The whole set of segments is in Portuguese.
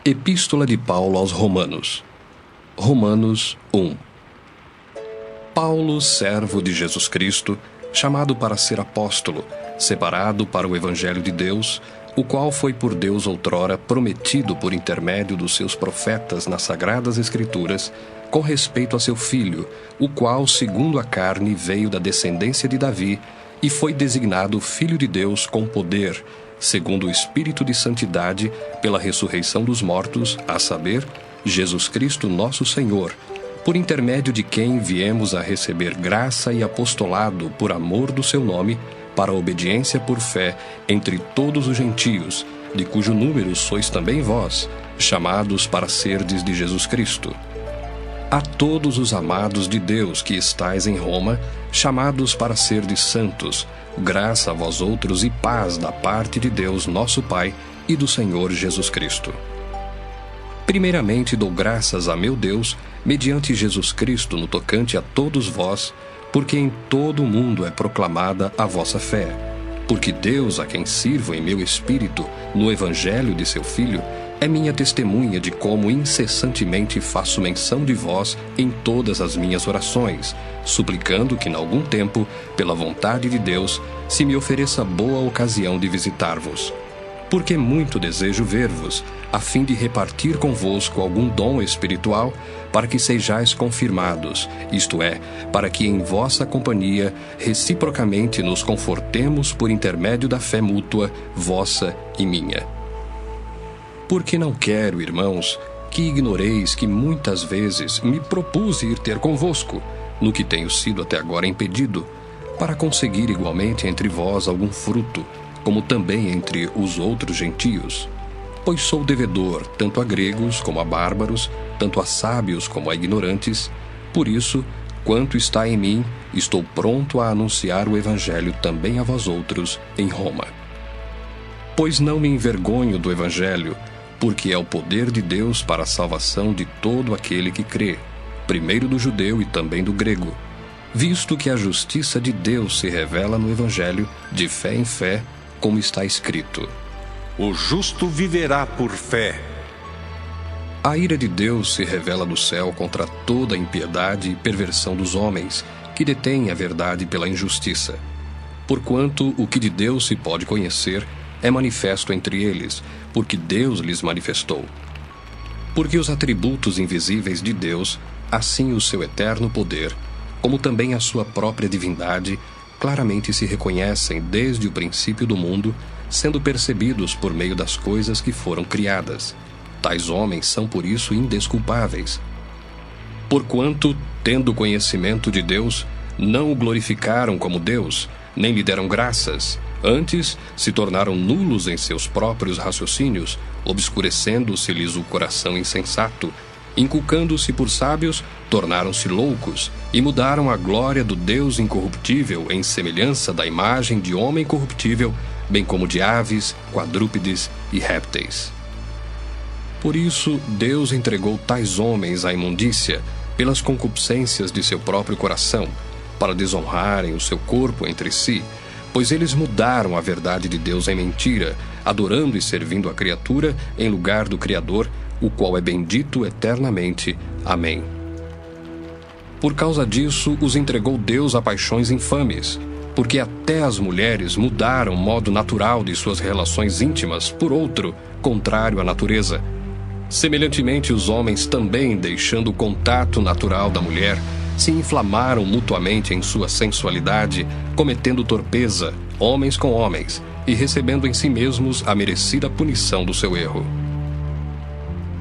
Epístola de Paulo aos Romanos. Romanos 1. Paulo, servo de Jesus Cristo, chamado para ser apóstolo, separado para o Evangelho de Deus, o qual foi por Deus outrora prometido por intermédio dos seus profetas nas Sagradas Escrituras, com respeito a seu Filho, o qual, segundo a carne, veio da descendência de Davi, e foi designado Filho de Deus com poder, segundo o Espírito de Santidade, pela ressurreição dos mortos, a saber, Jesus Cristo nosso Senhor, por intermédio de quem viemos a receber graça e apostolado por amor do seu nome, para a obediência por fé entre todos os gentios, de cujo número sois também vós, chamados para serdes de Jesus Cristo. A todos os amados de Deus que estais em Roma, chamados para serdes santos, graça a vós outros e paz da parte de Deus nosso Pai e do Senhor Jesus Cristo. Primeiramente dou graças a meu Deus, mediante Jesus Cristo no tocante a todos vós, porque em todo o mundo é proclamada a vossa fé. Porque Deus, a quem sirvo em meu espírito, no Evangelho de seu Filho, é minha testemunha de como incessantemente faço menção de vós em todas as minhas orações, suplicando que, em algum tempo, pela vontade de Deus, se me ofereça boa ocasião de visitar-vos. Porque muito desejo ver-vos, a fim de repartir convosco algum dom espiritual, para que sejais confirmados, isto é, para que em vossa companhia reciprocamente nos confortemos por intermédio da fé mútua, vossa e minha. Porque não quero, irmãos, que ignoreis que muitas vezes me propus ir ter convosco, no que tenho sido até agora impedido, para conseguir igualmente entre vós algum fruto, como também entre os outros gentios. Pois sou devedor tanto a gregos como a bárbaros, tanto a sábios como a ignorantes. Por isso, quanto está em mim, estou pronto a anunciar o Evangelho também a vós outros em Roma. Pois não me envergonho do Evangelho, porque é o poder de Deus para a salvação de todo aquele que crê, primeiro do judeu e também do grego, visto que a justiça de Deus se revela no Evangelho, de fé em fé, como está escrito: o justo viverá por fé. A ira de Deus se revela do céu contra toda a impiedade e perversão dos homens, que detêm a verdade pela injustiça. Porquanto o que de Deus se pode conhecer é manifesto entre eles, porque Deus lhes manifestou. Porque os atributos invisíveis de Deus, assim o seu eterno poder, como também a sua própria divindade, claramente se reconhecem desde o princípio do mundo, sendo percebidos por meio das coisas que foram criadas. Tais homens são por isso indesculpáveis. Porquanto, tendo conhecimento de Deus, não o glorificaram como Deus, nem lhe deram graças. Antes, se tornaram nulos em seus próprios raciocínios, obscurecendo-se-lhes o coração insensato. Inculcando-se por sábios, tornaram-se loucos, e mudaram a glória do Deus incorruptível em semelhança da imagem de homem corruptível, bem como de aves, quadrúpedes e répteis. Por isso, Deus entregou tais homens à imundícia, pelas concupiscências de seu próprio coração, para desonrarem o seu corpo entre si, pois eles mudaram a verdade de Deus em mentira, adorando e servindo a criatura em lugar do Criador, o qual é bendito eternamente. Amém. Por causa disso, os entregou Deus a paixões infames, porque até as mulheres mudaram o modo natural de suas relações íntimas por outro, contrário à natureza. Semelhantemente, os homens também, deixando o contato natural da mulher, se inflamaram mutuamente em sua sensualidade, cometendo torpeza, homens com homens, e recebendo em si mesmos a merecida punição do seu erro.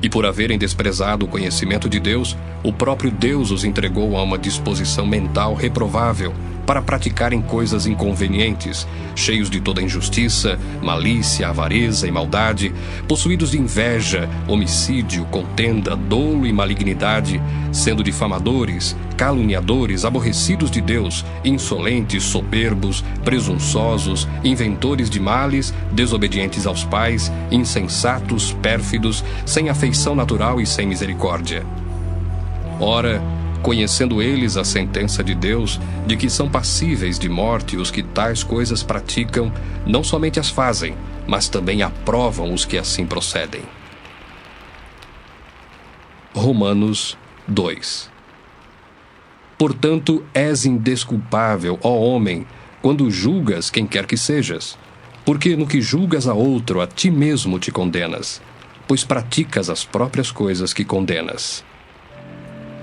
E por haverem desprezado o conhecimento de Deus, o próprio Deus os entregou a uma disposição mental reprovável, para praticarem coisas inconvenientes, cheios de toda injustiça, malícia, avareza e maldade, possuídos de inveja, homicídio, contenda, dolo e malignidade, sendo difamadores, caluniadores, aborrecidos de Deus, insolentes, soberbos, presunçosos, inventores de males, desobedientes aos pais, insensatos, pérfidos, sem afeição natural e sem misericórdia. Ora, conhecendo eles a sentença de Deus, de que são passíveis de morte os que tais coisas praticam, não somente as fazem, mas também aprovam os que assim procedem. Romanos 2. Portanto, és indesculpável, ó homem, quando julgas quem quer que sejas, porque no que julgas a outro, a ti mesmo te condenas, pois praticas as próprias coisas que condenas.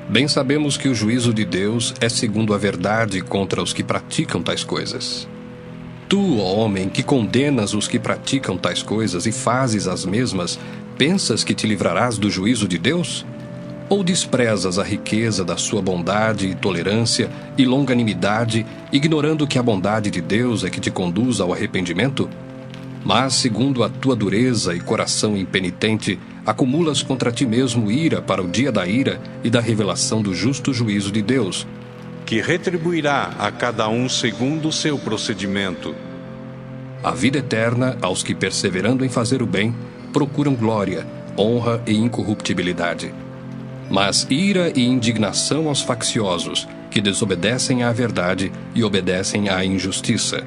Bem sabemos que o juízo de Deus é segundo a verdade contra os que praticam tais coisas. Tu, ó homem, que condenas os que praticam tais coisas e fazes as mesmas, pensas que te livrarás do juízo de Deus? Ou desprezas a riqueza da sua bondade e tolerância e longanimidade, ignorando que a bondade de Deus é que te conduz ao arrependimento? Mas, segundo a tua dureza e coração impenitente, acumulas contra ti mesmo ira para o dia da ira e da revelação do justo juízo de Deus, que retribuirá a cada um segundo o seu procedimento. a vida eterna aos que, perseverando em fazer o bem, procuram glória, honra e incorruptibilidade. Mas ira e indignação aos facciosos, que desobedecem à verdade e obedecem à injustiça.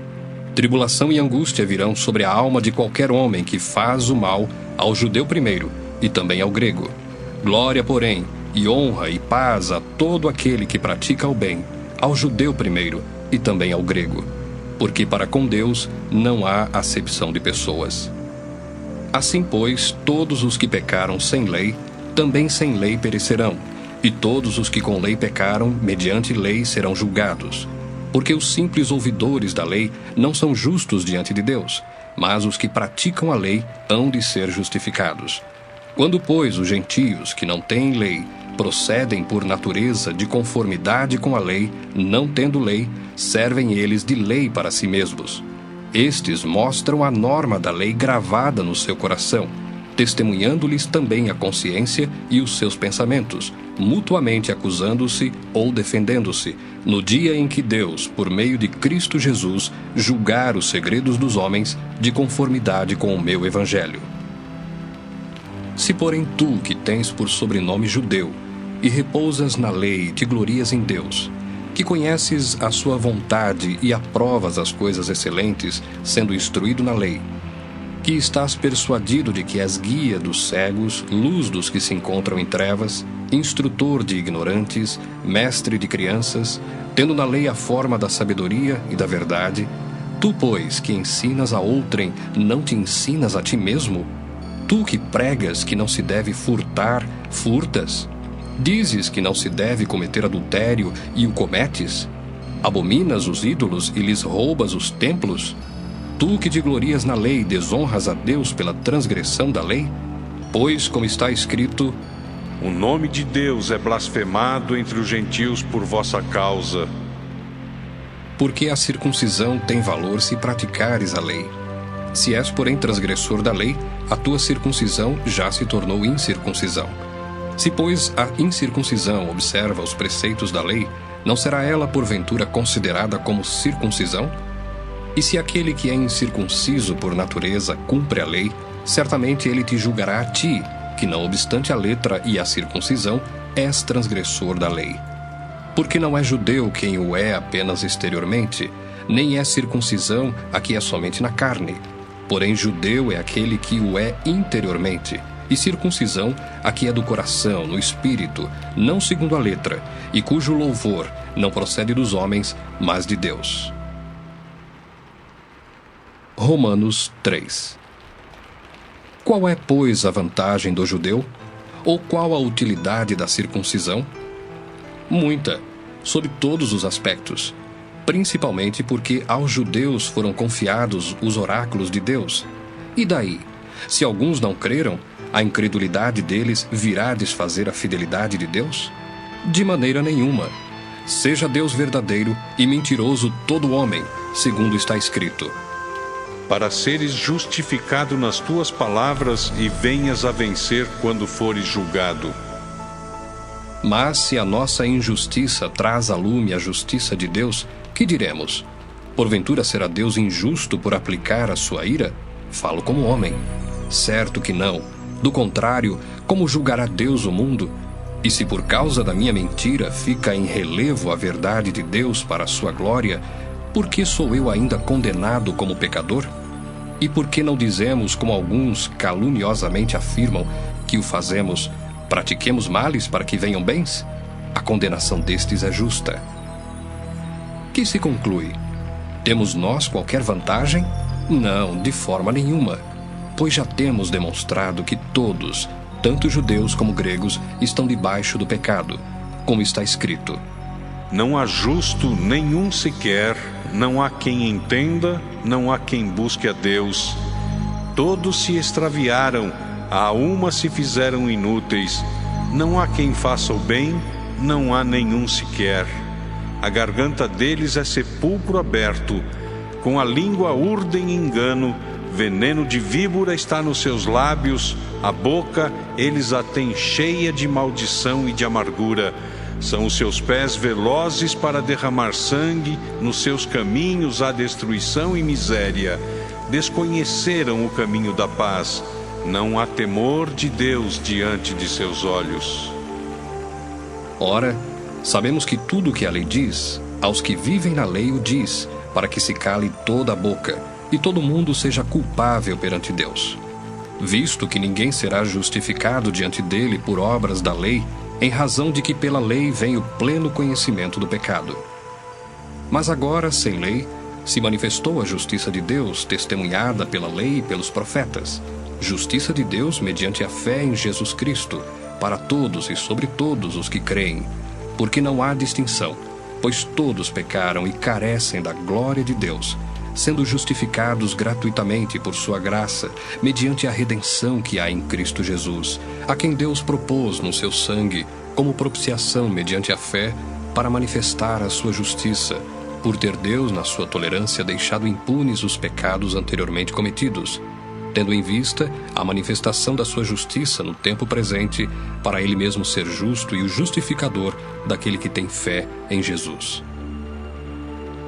Tribulação e angústia virão sobre a alma de qualquer homem que faz o mal, ao judeu primeiro, e também ao grego. Glória, porém, e honra e paz a todo aquele que pratica o bem, ao judeu primeiro, e também ao grego. Porque para com Deus não há acepção de pessoas. Assim, pois, todos os que pecaram sem lei, também sem lei perecerão, e todos os que com lei pecaram, mediante lei serão julgados. Porque os simples ouvidores da lei não são justos diante de Deus, mas os que praticam a lei hão de ser justificados. Quando, pois, os gentios, que não têm lei, procedem por natureza de conformidade com a lei, não tendo lei, servem eles de lei para si mesmos. Estes mostram a norma da lei gravada no seu coração, testemunhando-lhes também a consciência e os seus pensamentos, mutuamente acusando-se ou defendendo-se, no dia em que Deus, por meio de Cristo Jesus, julgar os segredos dos homens de conformidade com o meu evangelho. Se, porém, tu, que tens por sobrenome judeu, e repousas na lei e te glorias em Deus, que conheces a sua vontade e aprovas as coisas excelentes, sendo instruído na lei, que estás persuadido de que és guia dos cegos, luz dos que se encontram em trevas, instrutor de ignorantes, mestre de crianças, tendo na lei a forma da sabedoria e da verdade, tu, pois, que ensinas a outrem, não te ensinas a ti mesmo? Tu que pregas que não se deve furtar, furtas? Dizes que não se deve cometer adultério e o cometes? Abominas os ídolos e lhes roubas os templos? Tu que te glorias na lei, desonras a Deus pela transgressão da lei? Pois, como está escrito, O nome de Deus é blasfemado entre os gentios por vossa causa. porque a circuncisão tem valor se praticares a lei. Se és, porém, transgressor da lei, a tua circuncisão já se tornou incircuncisão. Se, pois, a incircuncisão observa os preceitos da lei, não será ela, porventura, considerada como circuncisão? E se aquele que é incircunciso por natureza cumpre a lei, certamente ele te julgará a ti, que não obstante a letra e a circuncisão, és transgressor da lei. Porque não é judeu quem o é apenas exteriormente, nem é circuncisão a que é somente na carne. Porém, judeu é aquele que o é interiormente, e circuncisão a que é do coração, no espírito, não segundo a letra, e cujo louvor não procede dos homens, mas de Deus. Romanos 3. Qual é, pois, a vantagem do judeu? Ou qual a utilidade da circuncisão? Muita, sob todos os aspectos, principalmente porque aos judeus foram confiados os oráculos de Deus. E daí, se alguns não creram, a incredulidade deles virá desfazer a fidelidade de Deus? De maneira nenhuma. Seja Deus verdadeiro e mentiroso todo homem, segundo está escrito. Para seres justificado nas tuas palavras e venhas a vencer quando fores julgado. Mas se a nossa injustiça traz à lume a justiça de Deus, que diremos? Porventura será Deus injusto por aplicar a sua ira? Falo como homem. Certo que não. Do contrário, como julgará Deus o mundo? E se por causa da minha mentira fica em relevo a verdade de Deus para a sua glória, por que sou eu ainda condenado como pecador? E por que não dizemos, como alguns caluniosamente afirmam, que o fazemos, Pratiquemos males para que venham bens? A condenação destes é justa. Que se conclui? Temos nós qualquer vantagem? Não, de forma nenhuma, pois já temos demonstrado que todos, tanto judeus como gregos, estão debaixo do pecado, como está escrito: Não há justo nenhum sequer, não há quem entenda, não há quem busque a Deus. Todos se extraviaram, a uma se fizeram inúteis. Não há quem faça o bem, não há nenhum sequer. A garganta deles é sepulcro aberto, com a língua urdem engano, veneno de víbora está nos seus lábios, a boca eles a têm cheia de maldição e de amargura. São os seus pés velozes para derramar sangue, nos seus caminhos há destruição e miséria. Desconheceram o caminho da paz, não há temor de Deus diante de seus olhos. Ora, sabemos que tudo o que a lei diz, aos que vivem na lei o diz, para que se cale toda a boca, e todo mundo seja culpável perante Deus. Visto que ninguém será justificado diante dele por obras da lei, em razão de que pela lei vem o pleno conhecimento do pecado. Mas agora, sem lei, se manifestou a justiça de Deus, testemunhada pela lei e pelos profetas, justiça de Deus mediante a fé em Jesus Cristo, para todos e sobre todos os que creem, porque não há distinção, pois todos pecaram e carecem da glória de Deus, sendo justificados gratuitamente por sua graça, mediante a redenção que há em Cristo Jesus, a quem Deus propôs no seu sangue, como propiciação mediante a fé, para manifestar a sua justiça, por ter Deus, na sua tolerância, deixado impunes os pecados anteriormente cometidos, tendo em vista a manifestação da sua justiça no tempo presente, para ele mesmo ser justo e o justificador daquele que tem fé em Jesus.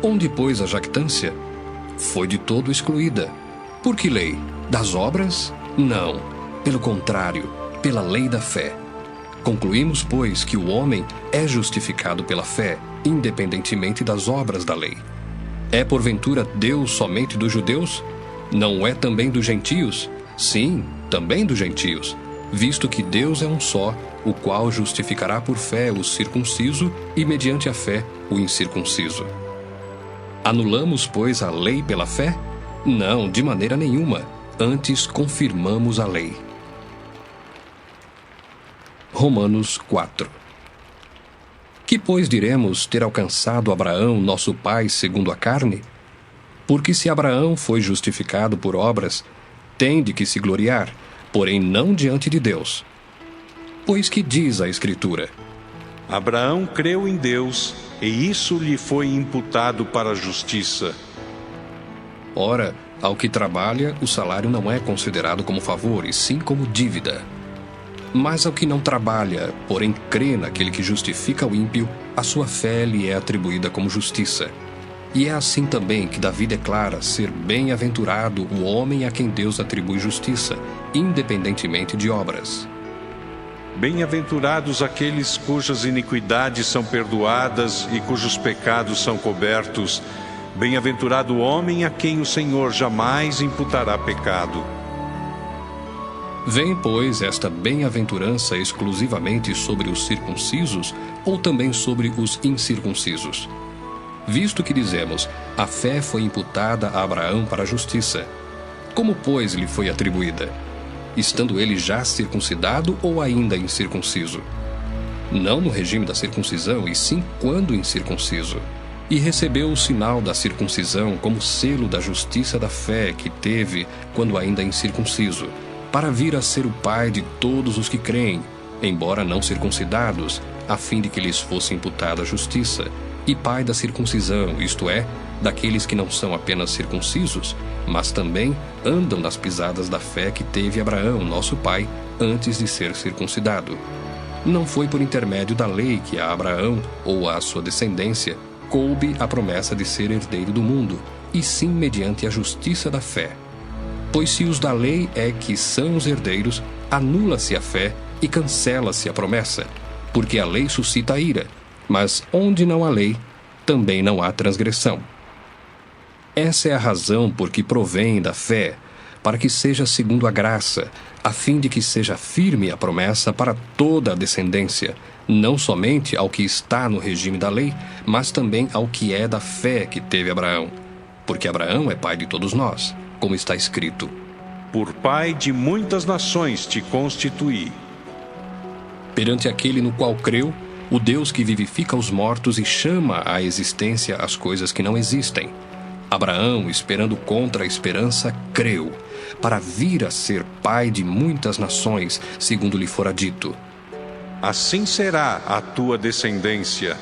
Onde, pois, a jactância? Foi de todo excluída. Por que lei? Das obras? Não. Pelo contrário, pela lei da fé. Concluímos, pois, que o homem é justificado pela fé, independentemente das obras da lei. É porventura Deus somente dos judeus? Não é também dos gentios? Sim, também dos gentios, visto que Deus é um só, o qual justificará por fé o circunciso e mediante a fé o incircunciso. Anulamos, pois, a lei pela fé? Não, de maneira nenhuma. Antes confirmamos a lei. Romanos 4. Que, pois, diremos ter alcançado Abraão, nosso pai, segundo a carne? Porque se Abraão foi justificado por obras, tem de que se gloriar, porém não diante de Deus. Pois que diz a Escritura? Abraão creu em Deus, e isso lhe foi imputado para a justiça. Ora, ao que trabalha, o salário não é considerado como favor, e sim como dívida. Mas ao que não trabalha, porém crê naquele que justifica o ímpio, a sua fé lhe é atribuída como justiça. E é assim também que Davi declara ser bem-aventurado o homem a quem Deus atribui justiça, independentemente de obras. Bem-aventurados aqueles cujas iniquidades são perdoadas e cujos pecados são cobertos. Bem-aventurado o homem a quem o Senhor jamais imputará pecado. Vem, pois, esta bem-aventurança exclusivamente sobre os circuncisos ou também sobre os incircuncisos? Visto que dizemos, a fé foi imputada a Abraão para a justiça. Como, pois, lhe foi atribuída? Estando ele já circuncidado ou ainda incircunciso? Não no regime da circuncisão, e sim quando incircunciso. E recebeu o sinal da circuncisão como selo da justiça da fé que teve quando ainda incircunciso, para vir a ser o pai de todos os que creem, embora não circuncidados, a fim de que lhes fosse imputada a justiça, e pai da circuncisão, isto é, daqueles que não são apenas circuncisos, mas também andam nas pisadas da fé que teve Abraão, nosso pai, antes de ser circuncidado. Não foi por intermédio da lei que a Abraão, ou à sua descendência, coube a promessa de ser herdeiro do mundo, e sim mediante a justiça da fé. Pois se os da lei é que são os herdeiros, anula-se a fé e cancela-se a promessa, porque a lei suscita a ira, mas onde não há lei, também não há transgressão. Essa é a razão por que provém da fé, para que seja segundo a graça, a fim de que seja firme a promessa para toda a descendência, não somente ao que está no regime da lei, mas também ao que é da fé que teve Abraão. Porque Abraão é pai de todos nós, como está escrito: Por pai de muitas nações te constituí. Perante aquele no qual creu, o Deus que vivifica os mortos e chama à existência as coisas que não existem. Abraão, esperando contra a esperança, creu, para vir a ser pai de muitas nações, segundo lhe fora dito: Assim será a tua descendência.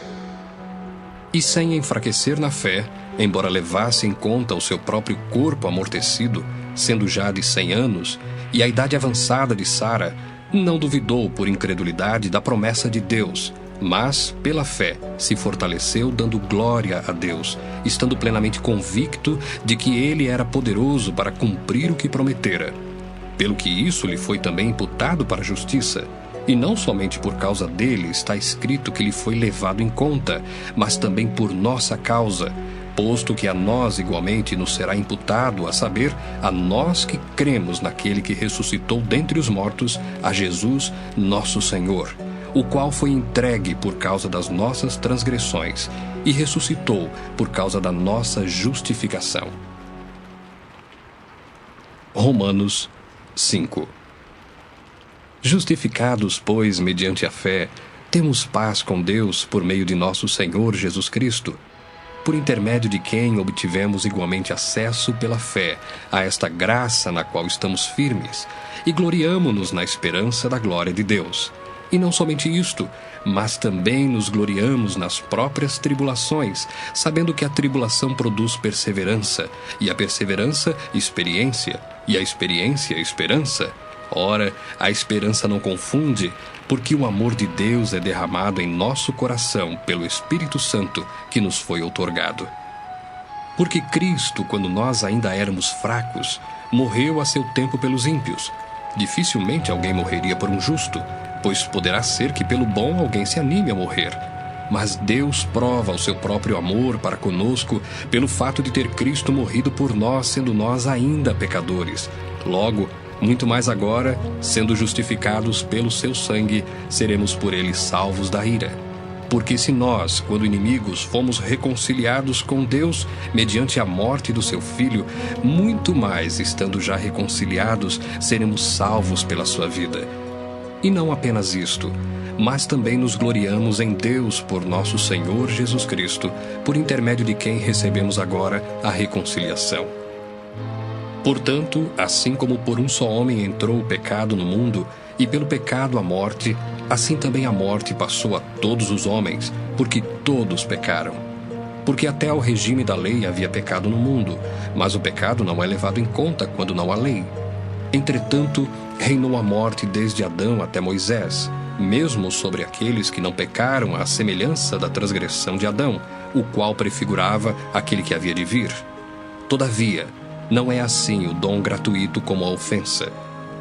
E sem enfraquecer na fé, embora levasse em conta o seu próprio corpo amortecido, sendo já de 100 anos, e a idade avançada de Sara, não duvidou por incredulidade da promessa de Deus, mas, pela fé, se fortaleceu dando glória a Deus, estando plenamente convicto de que ele era poderoso para cumprir o que prometera. Pelo que isso lhe foi também imputado para a justiça. E não somente por causa dele está escrito que lhe foi levado em conta, mas também por nossa causa, posto que a nós igualmente nos será imputado, a saber, a nós que cremos naquele que ressuscitou dentre os mortos, a Jesus, nosso Senhor, o qual foi entregue por causa das nossas transgressões e ressuscitou por causa da nossa justificação. Romanos 5. Justificados, pois, mediante a fé, temos paz com Deus por meio de nosso Senhor Jesus Cristo, por intermédio de quem obtivemos igualmente acesso pela fé a esta graça na qual estamos firmes, e gloriamo-nos na esperança da glória de Deus. E não somente isto, mas também nos gloriamos nas próprias tribulações, sabendo que a tribulação produz perseverança, e a perseverança, experiência, e a experiência, esperança. Ora, a esperança não confunde, porque o amor de Deus é derramado em nosso coração pelo Espírito Santo que nos foi outorgado. Porque Cristo, quando nós ainda éramos fracos, morreu a seu tempo pelos ímpios. Dificilmente alguém morreria por um justo, pois poderá ser que pelo bom alguém se anime a morrer. Mas Deus prova o seu próprio amor para conosco pelo fato de ter Cristo morrido por nós, sendo nós ainda pecadores. Logo, muito mais agora, sendo justificados pelo seu sangue, seremos por ele salvos da ira. Porque se nós, quando inimigos, fomos reconciliados com Deus mediante a morte do seu Filho, muito mais, estando já reconciliados, seremos salvos pela sua vida. E não apenas isto, mas também nos gloriamos em Deus por nosso Senhor Jesus Cristo, por intermédio de quem recebemos agora a reconciliação. Portanto, assim como por um só homem entrou o pecado no mundo, e pelo pecado a morte, assim também a morte passou a todos os homens, porque todos pecaram. Porque até ao regime da lei havia pecado no mundo, mas o pecado não é levado em conta quando não há lei. Entretanto, reinou a morte desde Adão até Moisés, mesmo sobre aqueles que não pecaram à semelhança da transgressão de Adão, o qual prefigurava aquele que havia de vir. Todavia, não é assim o dom gratuito como a ofensa.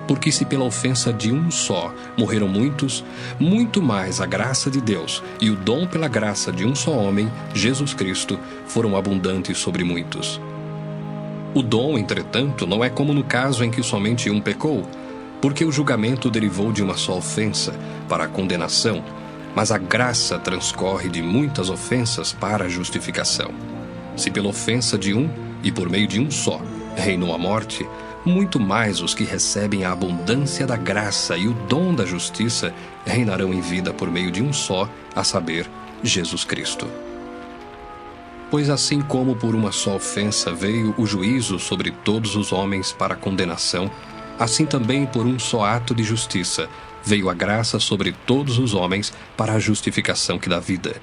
Porque se pela ofensa de um só morreram muitos, muito mais a graça de Deus e o dom pela graça de um só homem, Jesus Cristo, foram abundantes sobre muitos. O dom, entretanto, não é como no caso em que somente um pecou, porque o julgamento derivou de uma só ofensa, para a condenação, mas a graça transcorre de muitas ofensas para a justificação. Se pela ofensa de um, e por meio de um só, reinou a morte, muito mais os que recebem a abundância da graça e o dom da justiça reinarão em vida por meio de um só, a saber, Jesus Cristo. Pois assim como por uma só ofensa veio o juízo sobre todos os homens para a condenação, assim também por um só ato de justiça veio a graça sobre todos os homens para a justificação que dá vida.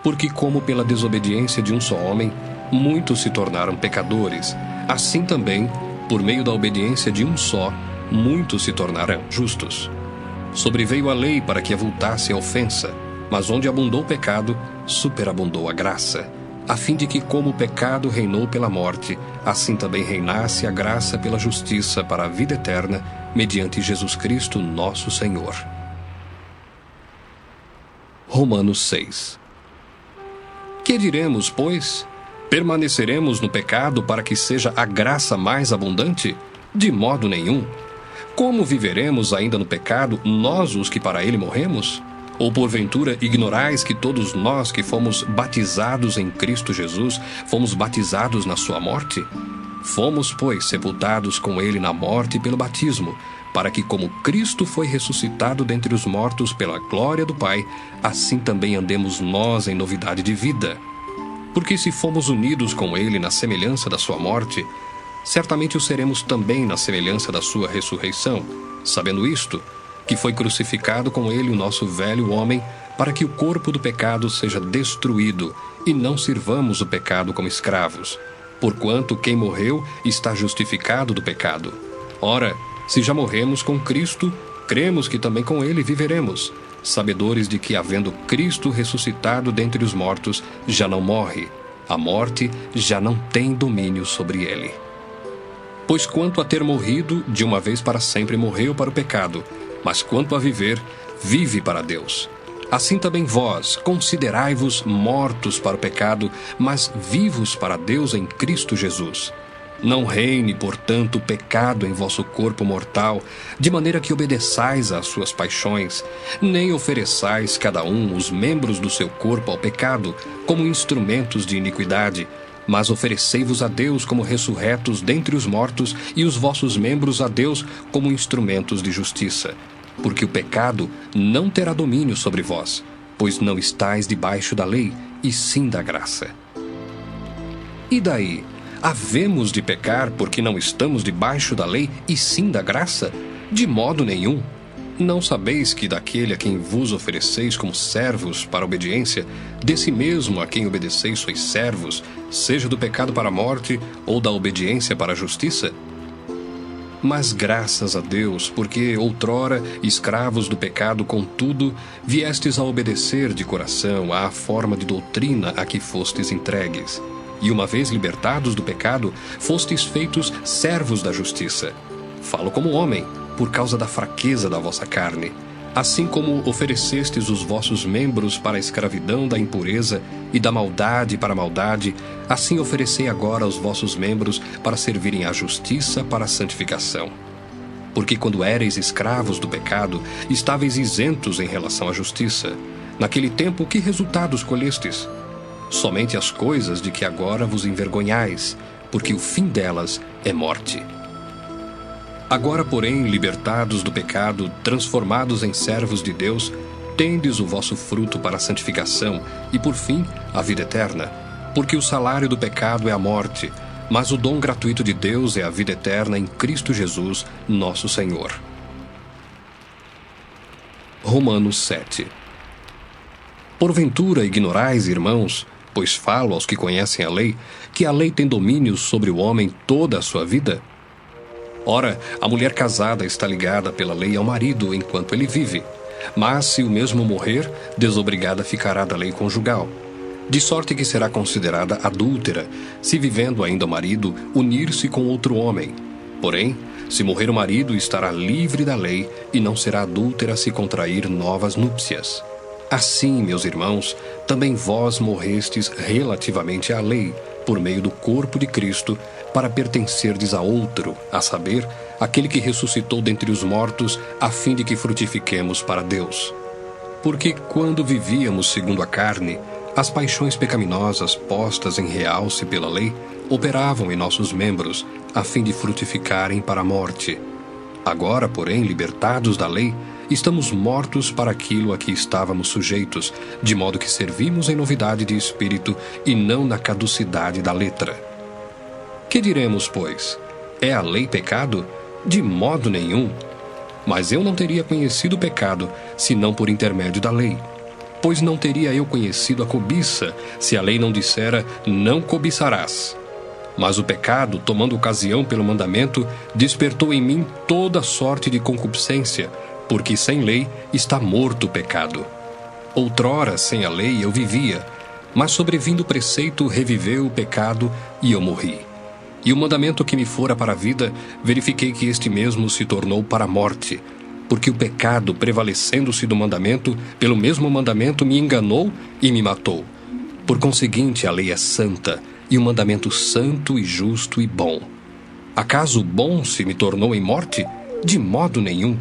Porque como pela desobediência de um só homem, muitos se tornaram pecadores, assim também, por meio da obediência de um só, muitos se tornarão justos. Sobreveio a lei para que avultasse a ofensa, mas onde abundou o pecado, superabundou a graça, a fim de que, como o pecado reinou pela morte, assim também reinasse a graça pela justiça para a vida eterna, mediante Jesus Cristo nosso Senhor. Romanos 6. Que diremos, pois? Permaneceremos no pecado para que seja a graça mais abundante? De modo nenhum. Como viveremos ainda no pecado, nós os que para ele morremos? Ou porventura ignorais que todos nós que fomos batizados em Cristo Jesus, fomos batizados na sua morte? Fomos, pois, sepultados com ele na morte pelo batismo, para que como Cristo foi ressuscitado dentre os mortos pela glória do Pai, assim também andemos nós em novidade de vida. Porque se fomos unidos com ele na semelhança da sua morte, certamente o seremos também na semelhança da sua ressurreição, sabendo isto, que foi crucificado com ele o nosso velho homem, para que o corpo do pecado seja destruído, e não sirvamos o pecado como escravos. Porquanto quem morreu está justificado do pecado. Ora, se já morremos com Cristo, cremos que também com ele viveremos, sabedores de que, havendo Cristo ressuscitado dentre os mortos, já não morre. A morte já não tem domínio sobre ele. Pois quanto a ter morrido, de uma vez para sempre morreu para o pecado, mas quanto a viver, vive para Deus. Assim também vós, considerai-vos mortos para o pecado, mas vivos para Deus em Cristo Jesus. Não reine, portanto, o pecado em vosso corpo mortal, de maneira que obedeçais às suas paixões, nem ofereçais cada um os membros do seu corpo ao pecado, como instrumentos de iniquidade, mas oferecei-vos a Deus como ressurretos dentre os mortos, e os vossos membros a Deus como instrumentos de justiça. Porque o pecado não terá domínio sobre vós, pois não estáis debaixo da lei, e sim da graça. E daí? Havemos de pecar porque não estamos debaixo da lei e sim da graça? De modo nenhum. Não sabeis que daquele a quem vos ofereceis como servos para a obediência, desse mesmo a quem obedeceis sois servos, seja do pecado para a morte ou da obediência para a justiça? Mas graças a Deus, porque outrora, escravos do pecado, contudo, viestes a obedecer de coração à forma de doutrina a que fostes entregues. E uma vez libertados do pecado, fostes feitos servos da justiça. Falo como homem, por causa da fraqueza da vossa carne. Assim como oferecestes os vossos membros para a escravidão da impureza e da maldade para a maldade, assim oferecei agora os vossos membros para servirem à justiça para a santificação. Porque quando éreis escravos do pecado, estáveis isentos em relação à justiça. Naquele tempo, que resultados colhestes? Somente as coisas de que agora vos envergonhais, porque o fim delas é morte. Agora, porém, libertados do pecado, transformados em servos de Deus, tendes o vosso fruto para a santificação e, por fim, a vida eterna. Porque o salário do pecado é a morte, mas o dom gratuito de Deus é a vida eterna em Cristo Jesus, nosso Senhor. Romanos 7. Porventura ignorais, irmãos, pois falo aos que conhecem a lei, que a lei tem domínio sobre o homem toda a sua vida? Ora, a mulher casada está ligada pela lei ao marido enquanto ele vive, mas se o mesmo morrer, desobrigada ficará da lei conjugal. De sorte que será considerada adúltera, se vivendo ainda o marido, unir-se com outro homem. Porém, se morrer o marido, estará livre da lei e não será adúltera se contrair novas núpcias. Assim, meus irmãos, também vós morrestes relativamente à lei, por meio do corpo de Cristo, para pertencerdes a outro, a saber, aquele que ressuscitou dentre os mortos, a fim de que frutifiquemos para Deus. Porque quando vivíamos segundo a carne, as paixões pecaminosas postas em realce pela lei operavam em nossos membros, a fim de frutificarem para a morte. Agora, porém, libertados da lei, estamos mortos para aquilo a que estávamos sujeitos, de modo que servimos em novidade de espírito e não na caducidade da letra. Que diremos, pois? É a lei pecado? De modo nenhum. Mas eu não teria conhecido o pecado, senão por intermédio da lei. Pois não teria eu conhecido a cobiça, se a lei não dissera, não cobiçarás. Mas o pecado, tomando ocasião pelo mandamento, despertou em mim toda sorte de concupiscência, porque sem lei está morto o pecado. Outrora, sem a lei, eu vivia, mas sobrevindo o preceito, reviveu o pecado e eu morri. E o mandamento que me fora para a vida, verifiquei que este mesmo se tornou para a morte, porque o pecado, prevalecendo-se do mandamento, pelo mesmo mandamento me enganou e me matou. Por conseguinte, a lei é santa, e um mandamento santo e justo e bom. Acaso o bom se me tornou em morte? De modo nenhum.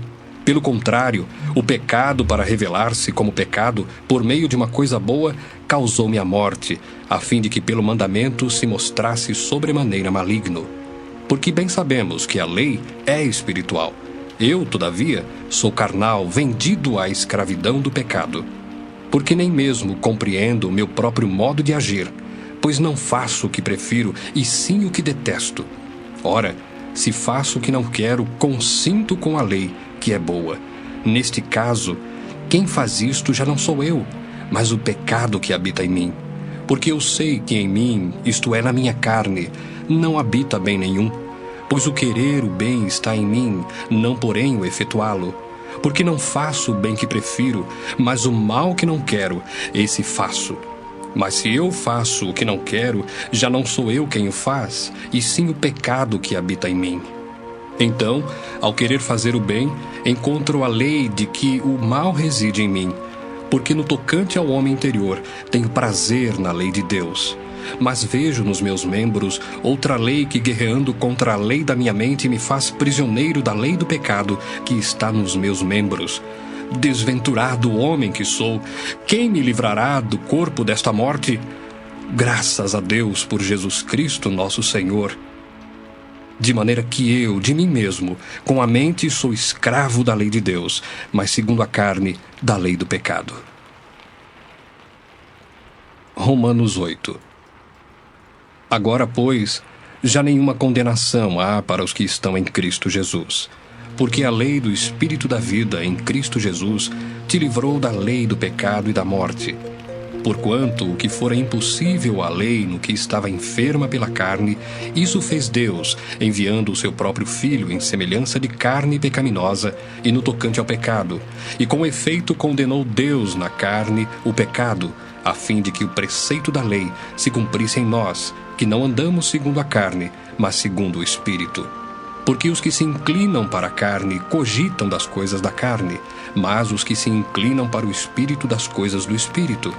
Pelo contrário, o pecado, para revelar-se como pecado, por meio de uma coisa boa, causou-me a morte, a fim de que pelo mandamento se mostrasse sobremaneira maligno. Porque bem sabemos que a lei é espiritual. Eu, todavia, sou carnal, vendido à escravidão do pecado. Porque nem mesmo compreendo o meu próprio modo de agir, pois não faço o que prefiro, e sim o que detesto. Ora, se faço o que não quero, consinto com a lei, que é boa. Neste caso, quem faz isto já não sou eu, mas o pecado que habita em mim. Porque eu sei que em mim, isto é, na minha carne, não habita bem nenhum. Pois o querer o bem está em mim, não porém o efetuá-lo. Porque não faço o bem que prefiro, mas o mal que não quero, esse faço. Mas se eu faço o que não quero, já não sou eu quem o faz, e sim o pecado que habita em mim. Então, ao querer fazer o bem, encontro a lei de que o mal reside em mim, porque no tocante ao homem interior tenho prazer na lei de Deus. Mas vejo nos meus membros outra lei que, guerreando contra a lei da minha mente, me faz prisioneiro da lei do pecado que está nos meus membros. Desventurado homem que sou, quem me livrará do corpo desta morte? Graças a Deus por Jesus Cristo nosso Senhor. De maneira que eu, de mim mesmo, com a mente sou escravo da lei de Deus, mas segundo a carne, da lei do pecado. Romanos 8. Agora, pois, já nenhuma condenação há para os que estão em Cristo Jesus. Porque a lei do Espírito da vida em Cristo Jesus te livrou da lei do pecado e da morte. Porquanto o que fora impossível à lei no que estava enferma pela carne, isso fez Deus, enviando o seu próprio Filho em semelhança de carne pecaminosa e no tocante ao pecado, e com efeito condenou Deus na carne o pecado, a fim de que o preceito da lei se cumprisse em nós, que não andamos segundo a carne, mas segundo o Espírito. Porque os que se inclinam para a carne cogitam das coisas da carne, mas os que se inclinam para o Espírito das coisas do Espírito.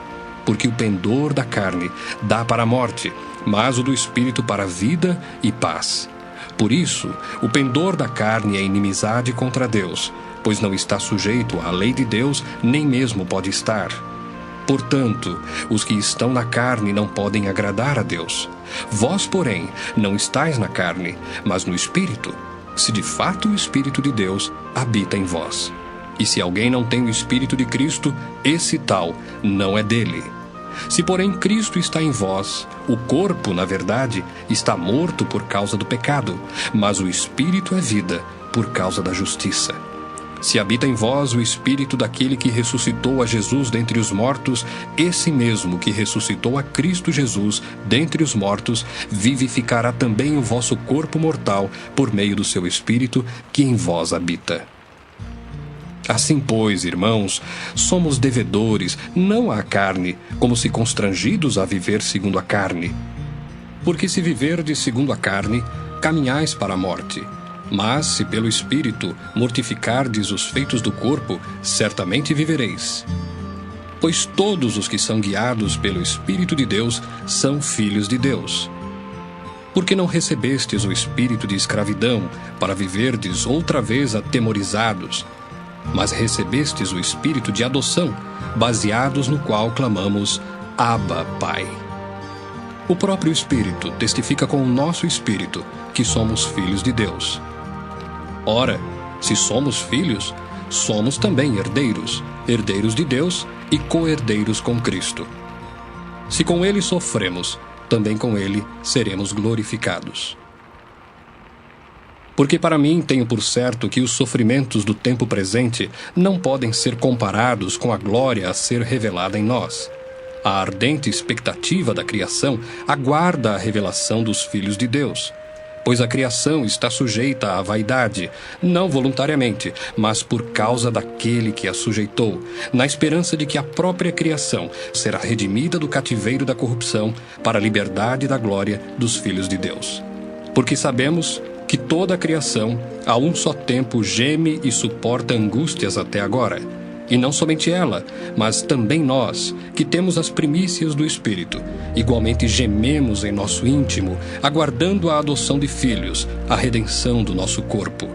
Porque o pendor da carne dá para a morte, mas o do Espírito para a vida e paz. Por isso, o pendor da carne é inimizade contra Deus, pois não está sujeito à lei de Deus, nem mesmo pode estar. Portanto, os que estão na carne não podem agradar a Deus. Vós, porém, não estáis na carne, mas no Espírito, se de fato o Espírito de Deus habita em vós. E se alguém não tem o Espírito de Cristo, esse tal não é dele. Se, porém, Cristo está em vós, o corpo, na verdade, está morto por causa do pecado, mas o Espírito é vida por causa da justiça. Se habita em vós o Espírito daquele que ressuscitou a Jesus dentre os mortos, esse mesmo que ressuscitou a Cristo Jesus dentre os mortos, vivificará também o vosso corpo mortal por meio do seu Espírito que em vós habita. Assim, pois, irmãos, somos devedores, não à carne, como se constrangidos a viver segundo a carne. Porque se viverdes segundo a carne, caminhais para a morte. Mas, se pelo Espírito mortificardes os feitos do corpo, certamente vivereis. Pois todos os que são guiados pelo Espírito de Deus são filhos de Deus. Porque não recebestes o espírito de escravidão, para viverdes outra vez atemorizados, mas recebestes o espírito de adoção, baseados no qual clamamos, Abba, Pai. O próprio Espírito testifica com o nosso espírito que somos filhos de Deus. Ora, se somos filhos, somos também herdeiros, herdeiros de Deus e co-herdeiros com Cristo. Se com Ele sofremos, também com Ele seremos glorificados. Porque para mim tenho por certo que os sofrimentos do tempo presente não podem ser comparados com a glória a ser revelada em nós. A ardente expectativa da criação aguarda a revelação dos filhos de Deus. Pois a criação está sujeita à vaidade, não voluntariamente, mas por causa daquele que a sujeitou, na esperança de que a própria criação será redimida do cativeiro da corrupção para a liberdade da glória dos filhos de Deus. Porque sabemos que toda a criação, a um só tempo, geme e suporta angústias até agora. E não somente ela, mas também nós, que temos as primícias do Espírito, igualmente gememos em nosso íntimo, aguardando a adoção de filhos, a redenção do nosso corpo.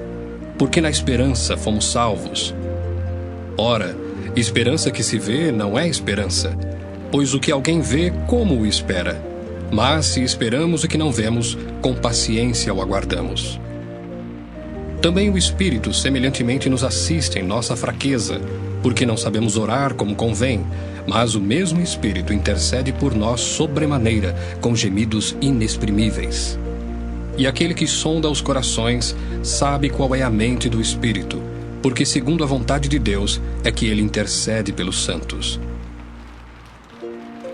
Porque na esperança fomos salvos. Ora, esperança que se vê não é esperança, pois o que alguém vê, como o espera? Mas se esperamos o que não vemos, com paciência o aguardamos. Também o Espírito semelhantemente nos assiste em nossa fraqueza, porque não sabemos orar como convém, mas o mesmo Espírito intercede por nós sobremaneira, com gemidos inexprimíveis. E aquele que sonda os corações sabe qual é a mente do Espírito, porque segundo a vontade de Deus é que ele intercede pelos santos.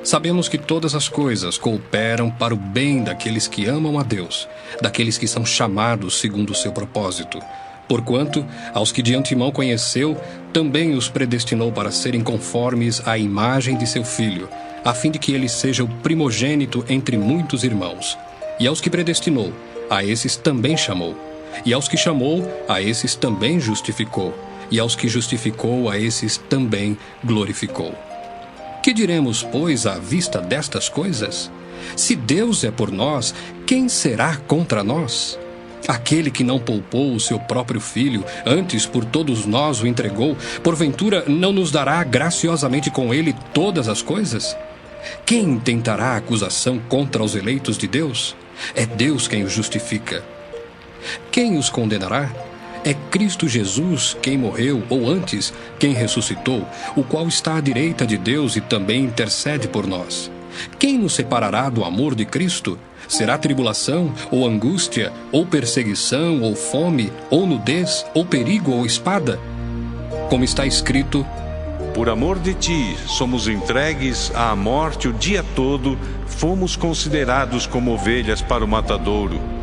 Sabemos que todas as coisas cooperam para o bem daqueles que amam a Deus, daqueles que são chamados segundo o seu propósito. Porquanto, aos que de antemão conheceu, também os predestinou para serem conformes à imagem de seu Filho, a fim de que ele seja o primogênito entre muitos irmãos. E aos que predestinou, a esses também chamou. E aos que chamou, a esses também justificou. E aos que justificou, a esses também glorificou. Que diremos, pois, à vista destas coisas? Se Deus é por nós, quem será contra nós? Aquele que não poupou o seu próprio Filho, antes por todos nós o entregou, porventura não nos dará graciosamente com ele todas as coisas? Quem intentará acusação contra os eleitos de Deus? É Deus quem os justifica. Quem os condenará? É Cristo Jesus quem morreu, ou antes, quem ressuscitou, o qual está à direita de Deus e também intercede por nós. Quem nos separará do amor de Cristo? Será tribulação, ou angústia, ou perseguição, ou fome, ou nudez, ou perigo, ou espada? Como está escrito: por amor de ti, somos entregues à morte o dia todo, fomos considerados como ovelhas para o matadouro.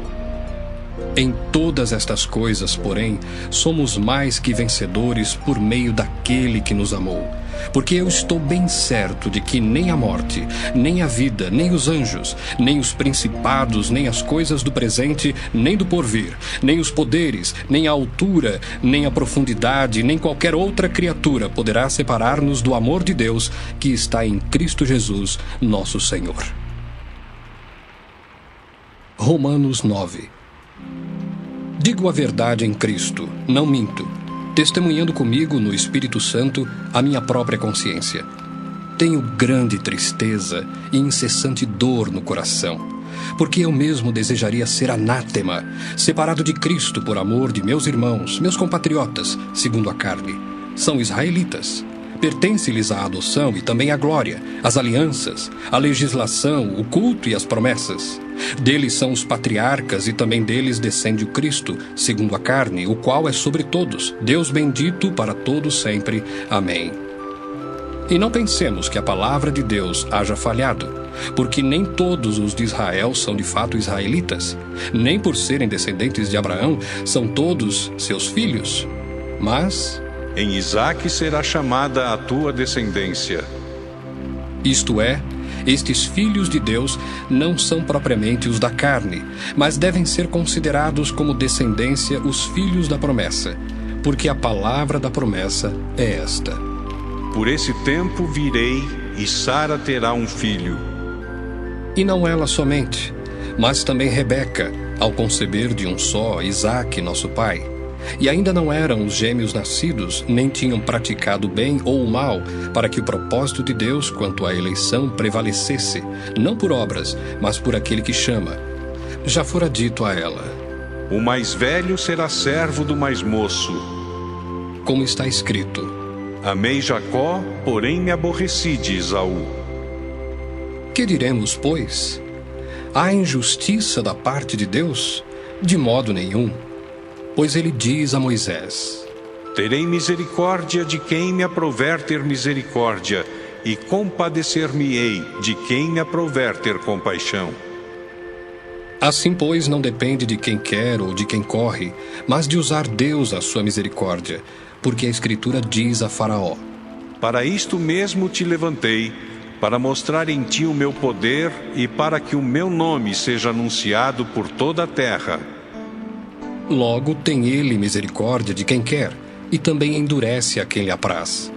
Em todas estas coisas, porém, somos mais que vencedores por meio daquele que nos amou. Porque eu estou bem certo de que nem a morte, nem a vida, nem os anjos, nem os principados, nem as coisas do presente, nem do porvir, nem os poderes, nem a altura, nem a profundidade, nem qualquer outra criatura poderá separar-nos do amor de Deus que está em Cristo Jesus, nosso Senhor. Romanos 9. Digo a verdade em Cristo, não minto, testemunhando comigo no Espírito Santo a minha própria consciência. Tenho grande tristeza e incessante dor no coração, porque eu mesmo desejaria ser anátema, separado de Cristo por amor de meus irmãos, meus compatriotas, segundo a carne. São israelitas. Pertence-lhes a adoção e também a glória, as alianças, a legislação, o culto e as promessas. Deles são os patriarcas e também deles descende o Cristo, segundo a carne, o qual é sobre todos, Deus bendito para todos sempre. Amém. E não pensemos que a palavra de Deus haja falhado, porque nem todos os de Israel são de fato israelitas, nem por serem descendentes de Abraão são todos seus filhos, mas em Isaque será chamada a tua descendência. Isto é, estes filhos de Deus não são propriamente os da carne, mas devem ser considerados como descendência os filhos da promessa, porque a palavra da promessa é esta: por esse tempo virei, e Sara terá um filho. E não ela somente, mas também Rebeca, ao conceber de um só, Isaque, nosso pai. E ainda não eram os gêmeos nascidos, nem tinham praticado o bem ou o mal, para que o propósito de Deus quanto à eleição prevalecesse, não por obras, mas por aquele que chama. Já fora dito a ela: o mais velho será servo do mais moço. Como está escrito: amei Jacó, porém me aborreci de Esaú. Que diremos, pois? Há injustiça da parte de Deus? De modo nenhum. Pois ele diz a Moisés: terei misericórdia de quem me aprouver ter misericórdia, e compadecer-me-ei de quem me aprouver ter compaixão. Assim, pois, não depende de quem quer ou de quem corre, mas de usar Deus a sua misericórdia, porque a Escritura diz a Faraó: para isto mesmo te levantei, para mostrar em ti o meu poder e para que o meu nome seja anunciado por toda a terra. Logo tem ele misericórdia de quem quer, e também endurece a quem lhe apraz.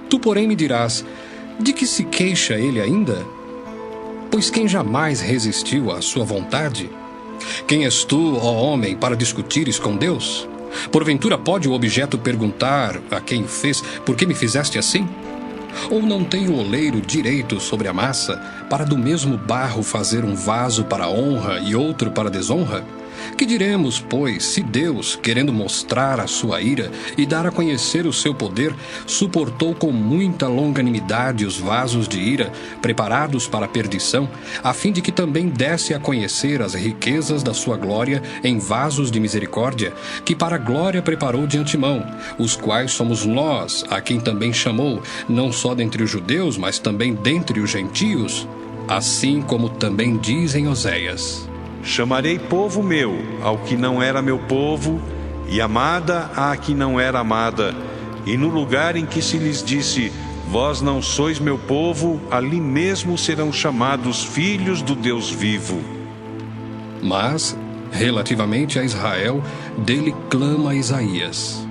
Tu, porém, me dirás: de que se queixa ele ainda? Pois quem jamais resistiu à sua vontade? Quem és tu, ó homem, para discutires com Deus? Porventura pode o objeto perguntar a quem o fez: por que me fizeste assim? Ou não tem o oleiro direito sobre a massa, para do mesmo barro fazer um vaso para honra e outro para desonra? Que diremos, pois, se Deus, querendo mostrar a sua ira e dar a conhecer o seu poder, suportou com muita longanimidade os vasos de ira, preparados para a perdição, a fim de que também desse a conhecer as riquezas da sua glória em vasos de misericórdia, que para a glória preparou de antemão, os quais somos nós, a quem também chamou, não só dentre os judeus, mas também dentre os gentios? Assim como também diz em Oséias: Chamarei povo meu ao que não era meu povo, e amada à que não era amada. E no lugar em que se lhes disse: vós não sois meu povo, ali mesmo serão chamados filhos do Deus vivo. Mas, relativamente a Israel, dele clama Isaías: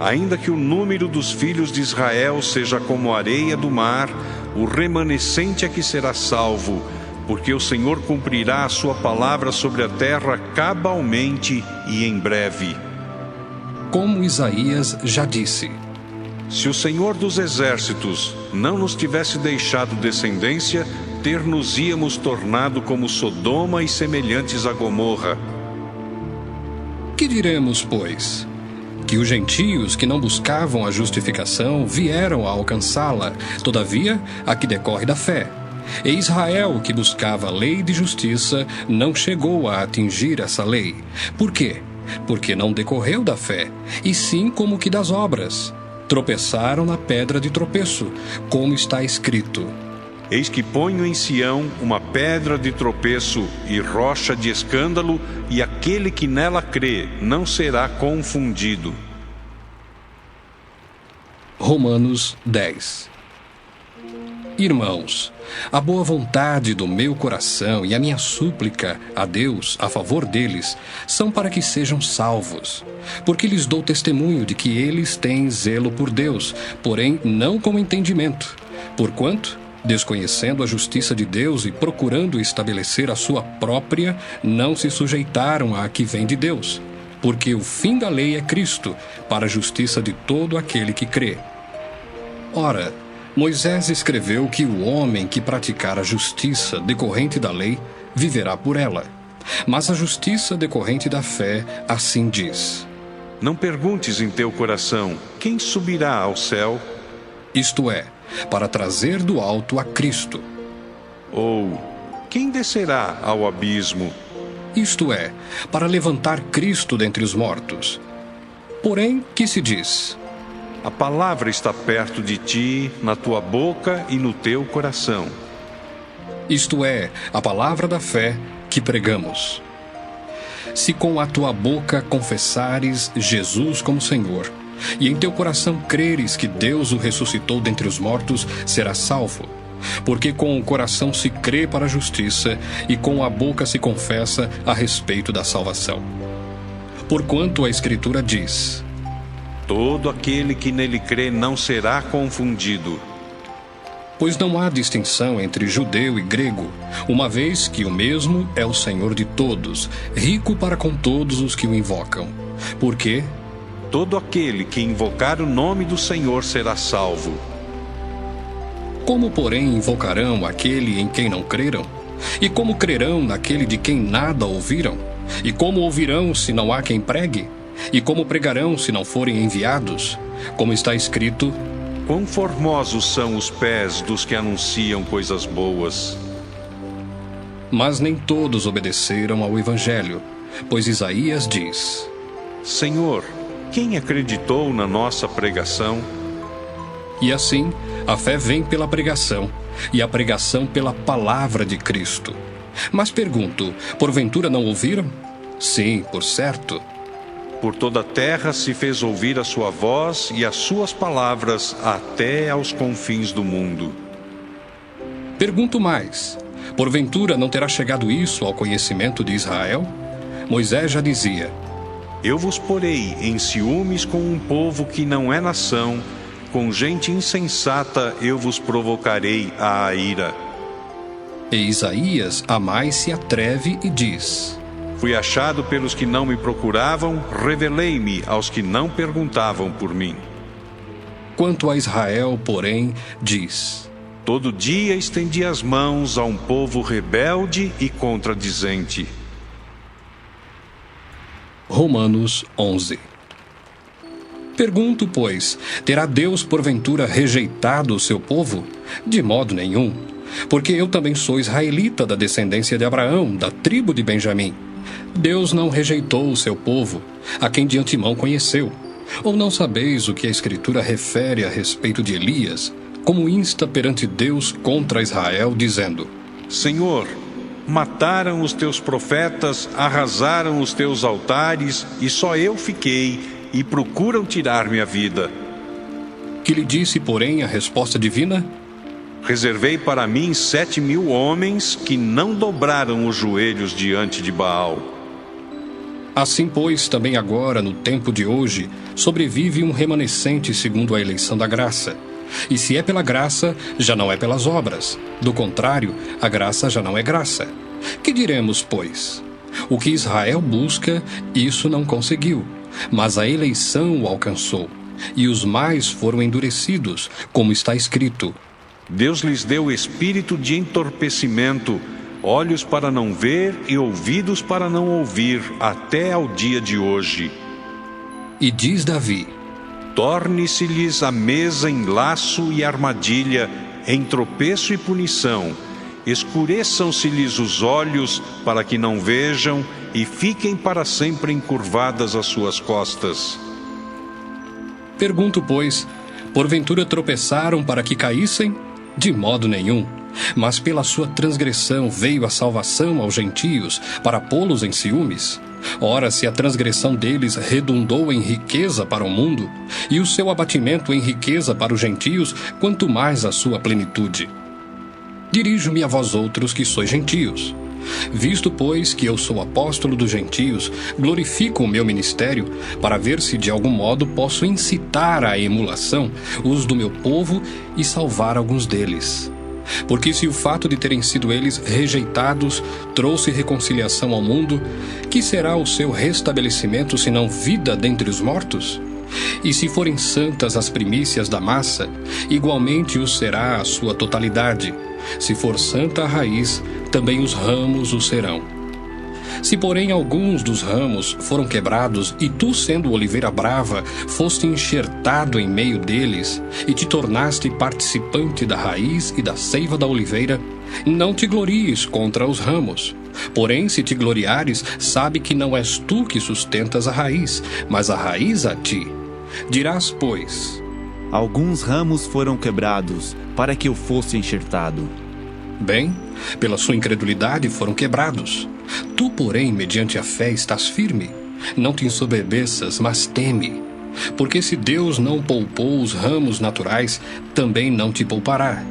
Ainda que o número dos filhos de Israel seja como a areia do mar, o remanescente é que será salvo, porque o Senhor cumprirá a sua palavra sobre a terra cabalmente e em breve. Como Isaías já disse: se o Senhor dos exércitos não nos tivesse deixado descendência, ter-nos-íamos tornado como Sodoma e semelhantes a Gomorra. Que diremos, pois? Que os gentios que não buscavam a justificação vieram a alcançá-la, todavia a que decorre da fé. E Israel, que buscava a lei de justiça, não chegou a atingir essa lei. Por quê? Porque não decorreu da fé, e sim como que das obras. Tropeçaram na pedra de tropeço, como está escrito: eis que ponho em Sião uma pedra de tropeço e rocha de escândalo, e aquele que nela crê não será confundido. Romanos 10. Irmãos, a boa vontade do meu coração e a minha súplica a Deus a favor deles são para que sejam salvos, porque lhes dou testemunho de que eles têm zelo por Deus, porém não com entendimento, porquanto, desconhecendo a justiça de Deus e procurando estabelecer a sua própria, não se sujeitaram à que vem de Deus, porque o fim da lei é Cristo, para a justiça de todo aquele que crê. Ora, Moisés escreveu que o homem que praticar a justiça decorrente da lei viverá por ela. Mas a justiça decorrente da fé assim diz: não perguntes em teu coração: quem subirá ao céu? Isto é, para trazer do alto a Cristo. Ou quem descerá ao abismo? Isto é, para levantar Cristo dentre os mortos. Porém, que se diz? A palavra está perto de ti, na tua boca e no teu coração. Isto é, a palavra da fé que pregamos. Se com a tua boca confessares Jesus como Senhor, e em teu coração creres que Deus o ressuscitou dentre os mortos, serás salvo. Porque com o coração se crê para a justiça, e com a boca se confessa a respeito da salvação. Porquanto a Escritura diz: todo aquele que nele crê não será confundido. Pois não há distinção entre judeu e grego, uma vez que o mesmo é o Senhor de todos, rico para com todos os que o invocam. Porque todo aquele que invocar o nome do Senhor será salvo. Como, porém, invocarão aquele em quem não creram? E como crerão naquele de quem nada ouviram? E como ouvirão se não há quem pregue? E como pregarão se não forem enviados? Como está escrito: quão formosos são os pés dos que anunciam coisas boas. Mas nem todos obedeceram ao Evangelho, pois Isaías diz: Senhor, quem acreditou na nossa pregação? E assim, a fé vem pela pregação, e a pregação pela palavra de Cristo. Mas pergunto, porventura não ouviram? Sim, por certo. Por toda a terra se fez ouvir a sua voz e as suas palavras até aos confins do mundo. Pergunto mais, porventura não terá chegado isso ao conhecimento de Israel? Moisés já dizia: eu vos porei em ciúmes com um povo que não é nação, com gente insensata eu vos provocarei à ira. E Isaías a mais se atreve e diz: Fui achado pelos que não me procuravam, revelei-me aos que não perguntavam por mim. Quanto a Israel, porém, diz: Todo dia estendi as mãos a um povo rebelde e contradizente. Romanos 11. Pergunto, pois, terá Deus porventura rejeitado o seu povo? De modo nenhum, porque eu também sou israelita da descendência de Abraão, da tribo de Benjamim. Deus não rejeitou o seu povo, a quem de antemão conheceu. Ou não sabeis o que a Escritura refere a respeito de Elias, como insta perante Deus contra Israel, dizendo: Senhor, mataram os teus profetas, arrasaram os teus altares, e só eu fiquei, e procuram tirar-me a vida. Que lhe disse, porém, a resposta divina? Reservei para mim 7.000 homens que não dobraram os joelhos diante de Baal. Assim, pois, também agora, no tempo de hoje, sobrevive um remanescente segundo a eleição da graça. E se é pela graça, já não é pelas obras. Do contrário, a graça já não é graça. Que diremos, pois? O que Israel busca, isso não conseguiu, mas a eleição o alcançou, e os mais foram endurecidos, como está escrito: Deus lhes deu espírito de entorpecimento, olhos para não ver e ouvidos para não ouvir, até ao dia de hoje. E diz Davi: Torne-se-lhes a mesa em laço e armadilha, em tropeço e punição. Escureçam-se-lhes os olhos, para que não vejam, e fiquem para sempre encurvadas as suas costas. Pergunto, pois, porventura tropeçaram para que caíssem? De modo nenhum. Mas pela sua transgressão veio a salvação aos gentios, para pô-los em ciúmes. Ora, se a transgressão deles redundou em riqueza para o mundo, e o seu abatimento em riqueza para os gentios, quanto mais a sua plenitude. Dirijo-me a vós outros que sois gentios. Visto, pois, que eu sou apóstolo dos gentios, glorifico o meu ministério, para ver se de algum modo posso incitar à emulação os do meu povo e salvar alguns deles. Porque se o fato de terem sido eles rejeitados trouxe reconciliação ao mundo, que será o seu restabelecimento senão vida dentre os mortos? E se forem santas as primícias da massa, igualmente o será a sua totalidade. Se for santa a raiz, também os ramos o serão. Se, porém, alguns dos ramos foram quebrados, e tu, sendo oliveira brava, foste enxertado em meio deles, e te tornaste participante da raiz e da seiva da oliveira, não te glories contra os ramos. Porém, se te gloriares, sabe que não és tu que sustentas a raiz, mas a raiz a ti. Dirás, pois: Alguns ramos foram quebrados, para que eu fosse enxertado. Bem, pela sua incredulidade foram quebrados. Tu, porém, mediante a fé estás firme. Não te ensoberbeças, mas teme. Porque se Deus não poupou os ramos naturais, também não te poupará.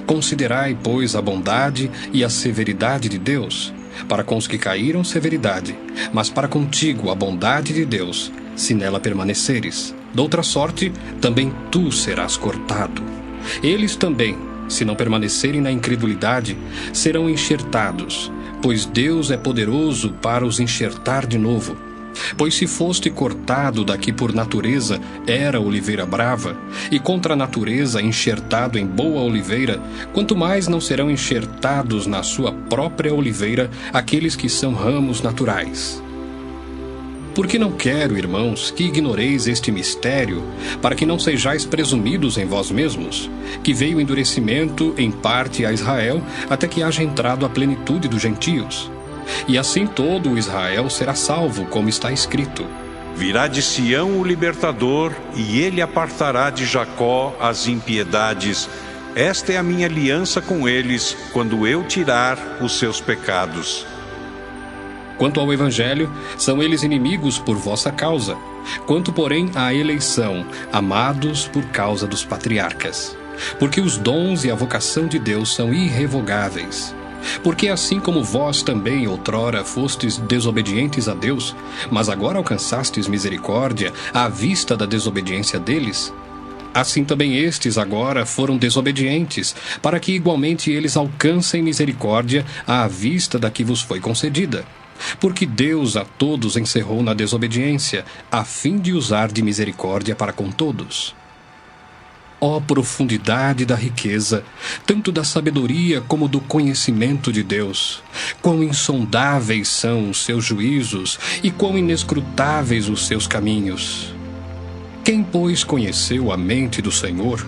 Considerai, pois, a bondade e a severidade de Deus. Para com os que caíram, severidade, mas para contigo a bondade de Deus, se nela permaneceres. Doutra sorte, também tu serás cortado. Eles também, se não permanecerem na incredulidade, serão enxertados, pois Deus é poderoso para os enxertar de novo. Pois se foste cortado daqui por natureza, era oliveira brava, e contra a natureza enxertado em boa oliveira, quanto mais não serão enxertados na sua própria oliveira aqueles que são ramos naturais. Porque não quero, irmãos, que ignoreis este mistério, para que não sejais presumidos em vós mesmos, que veio o endurecimento em parte a Israel, até que haja entrado a plenitude dos gentios. E assim todo o Israel será salvo, como está escrito: Virá de Sião o libertador, e ele apartará de Jacó as impiedades. Esta é a minha aliança com eles, quando eu tirar os seus pecados. Quanto ao Evangelho, são eles inimigos por vossa causa. Quanto, porém, à eleição, amados por causa dos patriarcas. Porque os dons e a vocação de Deus são irrevogáveis. Porque assim como vós também outrora fostes desobedientes a Deus, mas agora alcançastes misericórdia à vista da desobediência deles, Assim também estes agora foram desobedientes, para que igualmente eles alcancem misericórdia à vista da que vos foi concedida. Porque Deus a todos encerrou na desobediência, a fim de usar de misericórdia para com todos. Ó profundidade da riqueza, tanto da sabedoria como do conhecimento de Deus! Quão insondáveis são os seus juízos e quão inescrutáveis os seus caminhos! Quem, pois, conheceu a mente do Senhor?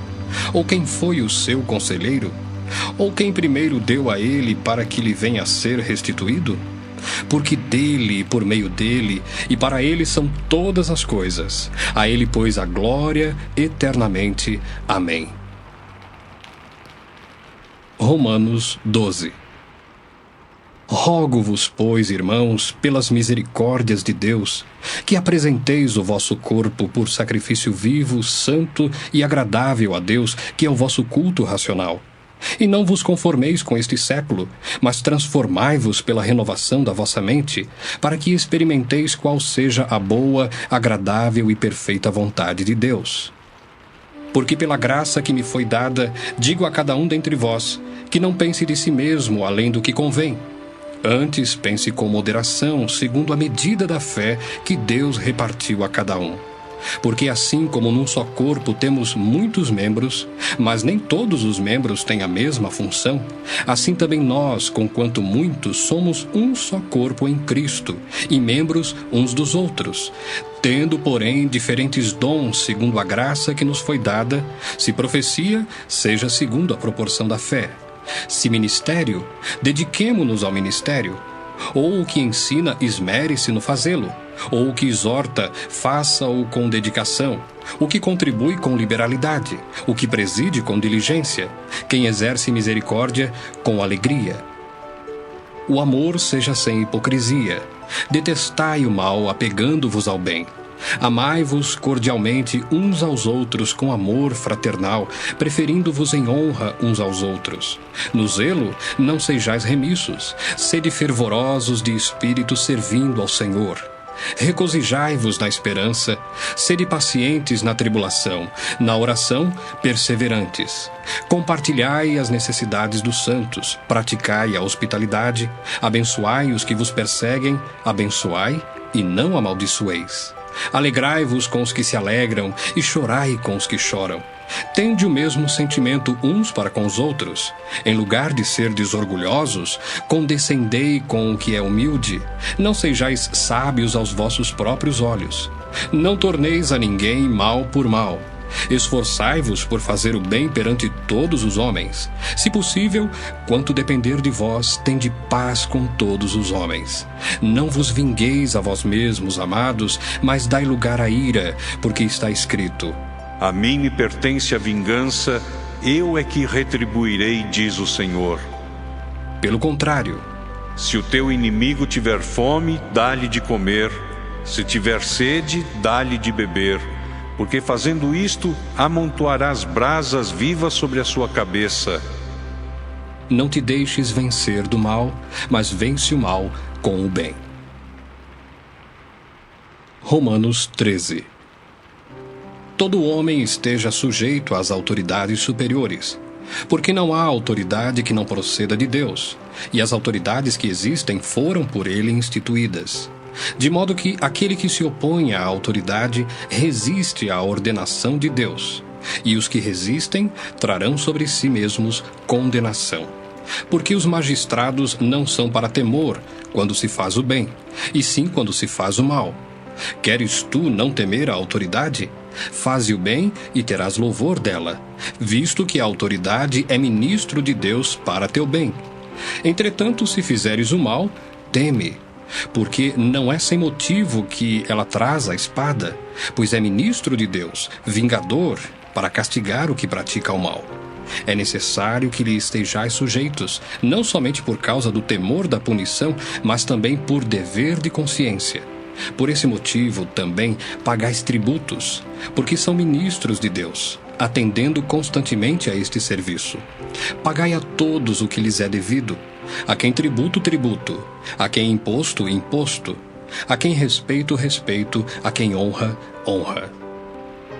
Ou quem foi o seu conselheiro? Ou quem primeiro deu a ele para que lhe venha a ser restituído? Porque dele, por meio dele, e para ele são todas as coisas. A ele, pois, a glória eternamente. Amém. Romanos 12. Rogo-vos, pois, irmãos, pelas misericórdias de Deus, que apresenteis o vosso corpo por sacrifício vivo, santo e agradável a Deus, que é o vosso culto racional. E não vos conformeis com este século, mas transformai-vos pela renovação da vossa mente, para que experimenteis qual seja a boa, agradável e perfeita vontade de Deus. Porque pela graça que me foi dada, digo a cada um dentre vós, que não pense de si mesmo além do que convém. Antes pense com moderação, segundo a medida da fé que Deus repartiu a cada um. Porque assim como num só corpo temos muitos membros, mas nem todos os membros têm a mesma função, assim também nós, conquanto muitos, somos um só corpo em Cristo, e membros uns dos outros, tendo, porém, diferentes dons segundo a graça que nos foi dada, se profecia, seja segundo a proporção da fé. Se ministério, dediquemo-nos ao ministério. Ou o que ensina, esmere-se no fazê-lo. Ou o que exorta, faça-o com dedicação. O que contribui com liberalidade. O que preside com diligência. Quem exerce misericórdia, com alegria. O amor seja sem hipocrisia. Detestai o mal, apegando-vos ao bem. Amai-vos cordialmente uns aos outros com amor fraternal, preferindo-vos em honra uns aos outros. No zelo, não sejais remissos, sede fervorosos de espírito servindo ao Senhor. Regozijai-vos na esperança, sede pacientes na tribulação, na oração, perseverantes. Compartilhai as necessidades dos santos, praticai a hospitalidade, abençoai os que vos perseguem, abençoai e não amaldiçoeis. Alegrai-vos com os que se alegram e chorai com os que choram. Tende o mesmo sentimento uns para com os outros. Em lugar de serdes orgulhosos, condescendei com o que é humilde. Não sejais sábios aos vossos próprios olhos. Não torneis a ninguém mal por mal. Esforçai-vos por fazer o bem perante todos os homens. Se possível, quanto depender de vós, tende paz com todos os homens. Não vos vingueis a vós mesmos, amados, mas dai lugar à ira, porque está escrito: A mim me pertence a vingança, eu é que retribuirei, diz o Senhor. Pelo contrário, se o teu inimigo tiver fome, dá-lhe de comer. Se tiver sede, dá-lhe de beber. Porque fazendo isto, amontoarás brasas vivas sobre a sua cabeça. não te deixes vencer do mal, mas vence o mal com o bem. Romanos 13. Todo homem esteja sujeito às autoridades superiores, porque não há autoridade que não proceda de Deus, e as autoridades que existem foram por ele instituídas. De modo que aquele que se opõe à autoridade resiste à ordenação de Deus, e os que resistem trarão sobre si mesmos condenação. Porque os magistrados não são para temor quando se faz o bem, e sim quando se faz o mal. Queres tu não temer a autoridade? Faze o bem e terás louvor dela, visto que a autoridade é ministro de Deus para teu bem. Entretanto, se fizeres o mal, teme, porque não é sem motivo que ela traz a espada, pois é ministro de Deus, vingador, para castigar o que pratica o mal. É necessário que lhe estejais sujeitos, não somente por causa do temor da punição, mas também por dever de consciência. Por esse motivo, também, pagais tributos, porque são ministros de Deus, atendendo constantemente a este serviço. Pagai a todos o que lhes é devido, a quem tributo, tributo, a quem imposto, imposto, a quem respeito, respeito, a quem honra, honra.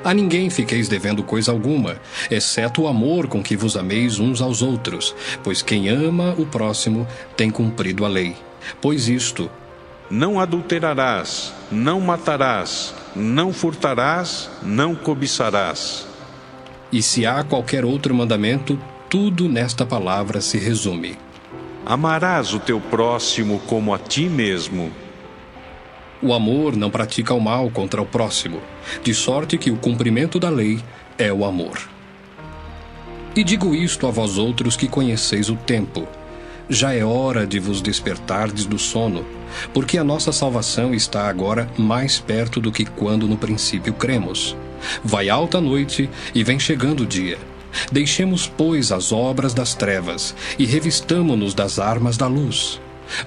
A ninguém fiqueis devendo coisa alguma, exceto o amor com que vos ameis uns aos outros, pois quem ama o próximo tem cumprido a lei. Pois isto: não adulterarás, não matarás, não furtarás, não cobiçarás. E se há qualquer outro mandamento, tudo nesta palavra se resume: amarás o teu próximo como a ti mesmo. O amor não pratica o mal contra o próximo, de sorte que o cumprimento da lei é o amor. E digo isto a vós outros que conheceis o tempo. Já é hora de vos despertardes do sono, porque a nossa salvação está agora mais perto do que quando no princípio cremos. Vai alta a noite e vem chegando o dia. Deixemos, pois, as obras das trevas e revistamo-nos das armas da luz.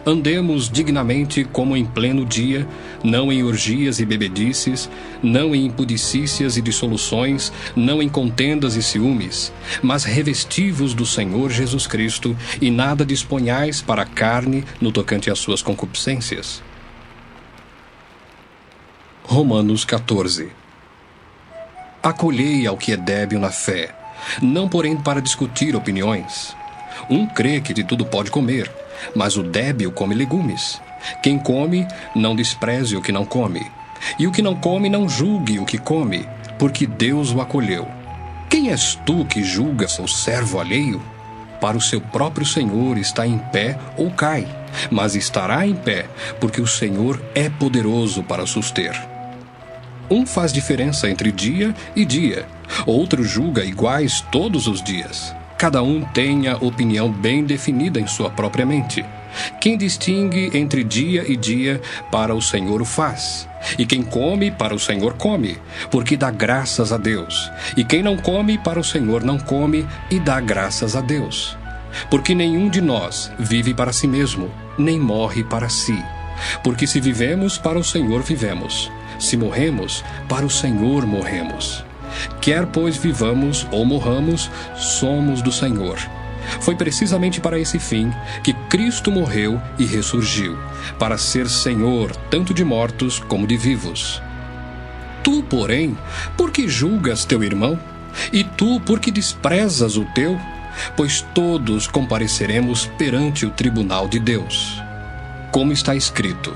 Andemos dignamente como em pleno dia, não em orgias e bebedices, não em impudicícias e dissoluções, não em contendas e ciúmes, mas revesti-vos do Senhor Jesus Cristo e nada disponhais para a carne no tocante às suas concupiscências. Romanos 14. Acolhei ao que é débil na fé, não porém para discutir opiniões. Um crê que de tudo pode comer, mas o débil come legumes. Quem come, não despreze o que não come. E o que não come, não julgue o que come, porque Deus o acolheu. Quem és tu que julgas o servo alheio? Para o seu próprio Senhor está em pé ou cai, mas estará em pé, porque o Senhor é poderoso para suster. Um faz diferença entre dia e dia, outro julga iguais todos os dias. Cada um tem a opinião bem definida em sua própria mente. Quem distingue entre dia e dia, para o Senhor o faz. E quem come, para o Senhor come, porque dá graças a Deus. E quem não come, para o Senhor não come, e dá graças a Deus. Porque nenhum de nós vive para si mesmo, nem morre para si. Porque se vivemos, para o Senhor vivemos. Se morremos, para o Senhor morremos. Quer, pois, vivamos ou morramos, somos do Senhor. Foi precisamente para esse fim que Cristo morreu e ressurgiu, para ser Senhor tanto de mortos como de vivos. Tu, porém, por que julgas teu irmão? E tu, por que desprezas o teu? Pois todos compareceremos perante o tribunal de Deus. Como está escrito: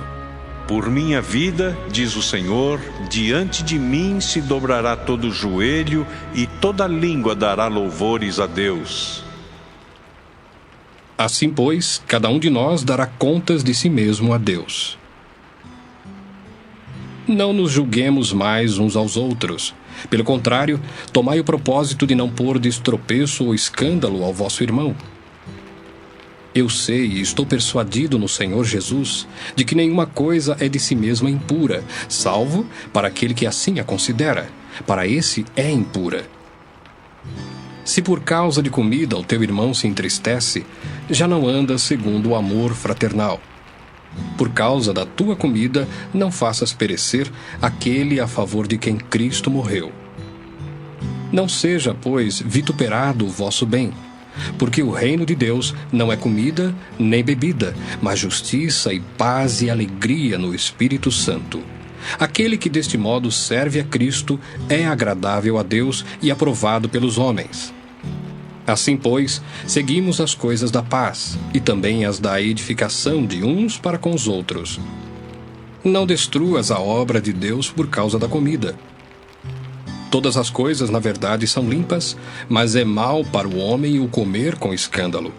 por minha vida, diz o Senhor, diante de mim se dobrará todo joelho e toda língua dará louvores a Deus. Assim, pois, cada um de nós dará contas de si mesmo a Deus. Não nos julguemos mais uns aos outros. Pelo contrário, tomai o propósito de não pôr de tropeço ou escândalo ao vosso irmão. Eu sei e estou persuadido no Senhor Jesus de que nenhuma coisa é de si mesma impura, salvo para aquele que assim a considera. Para esse é impura. Se por causa de comida o teu irmão se entristece, já não andas segundo o amor fraternal. Por causa da tua comida, não faças perecer aquele a favor de quem Cristo morreu. Não seja, pois, vituperado o vosso bem, porque o reino de Deus não é comida nem bebida, mas justiça e paz e alegria no Espírito Santo. Aquele que deste modo serve a Cristo é agradável a Deus e aprovado pelos homens. Assim, pois, seguimos as coisas da paz e também as da edificação de uns para com os outros. Não destruas a obra de Deus por causa da comida. Todas as coisas, na verdade, são limpas, mas é mal para o homem o comer com escândalo.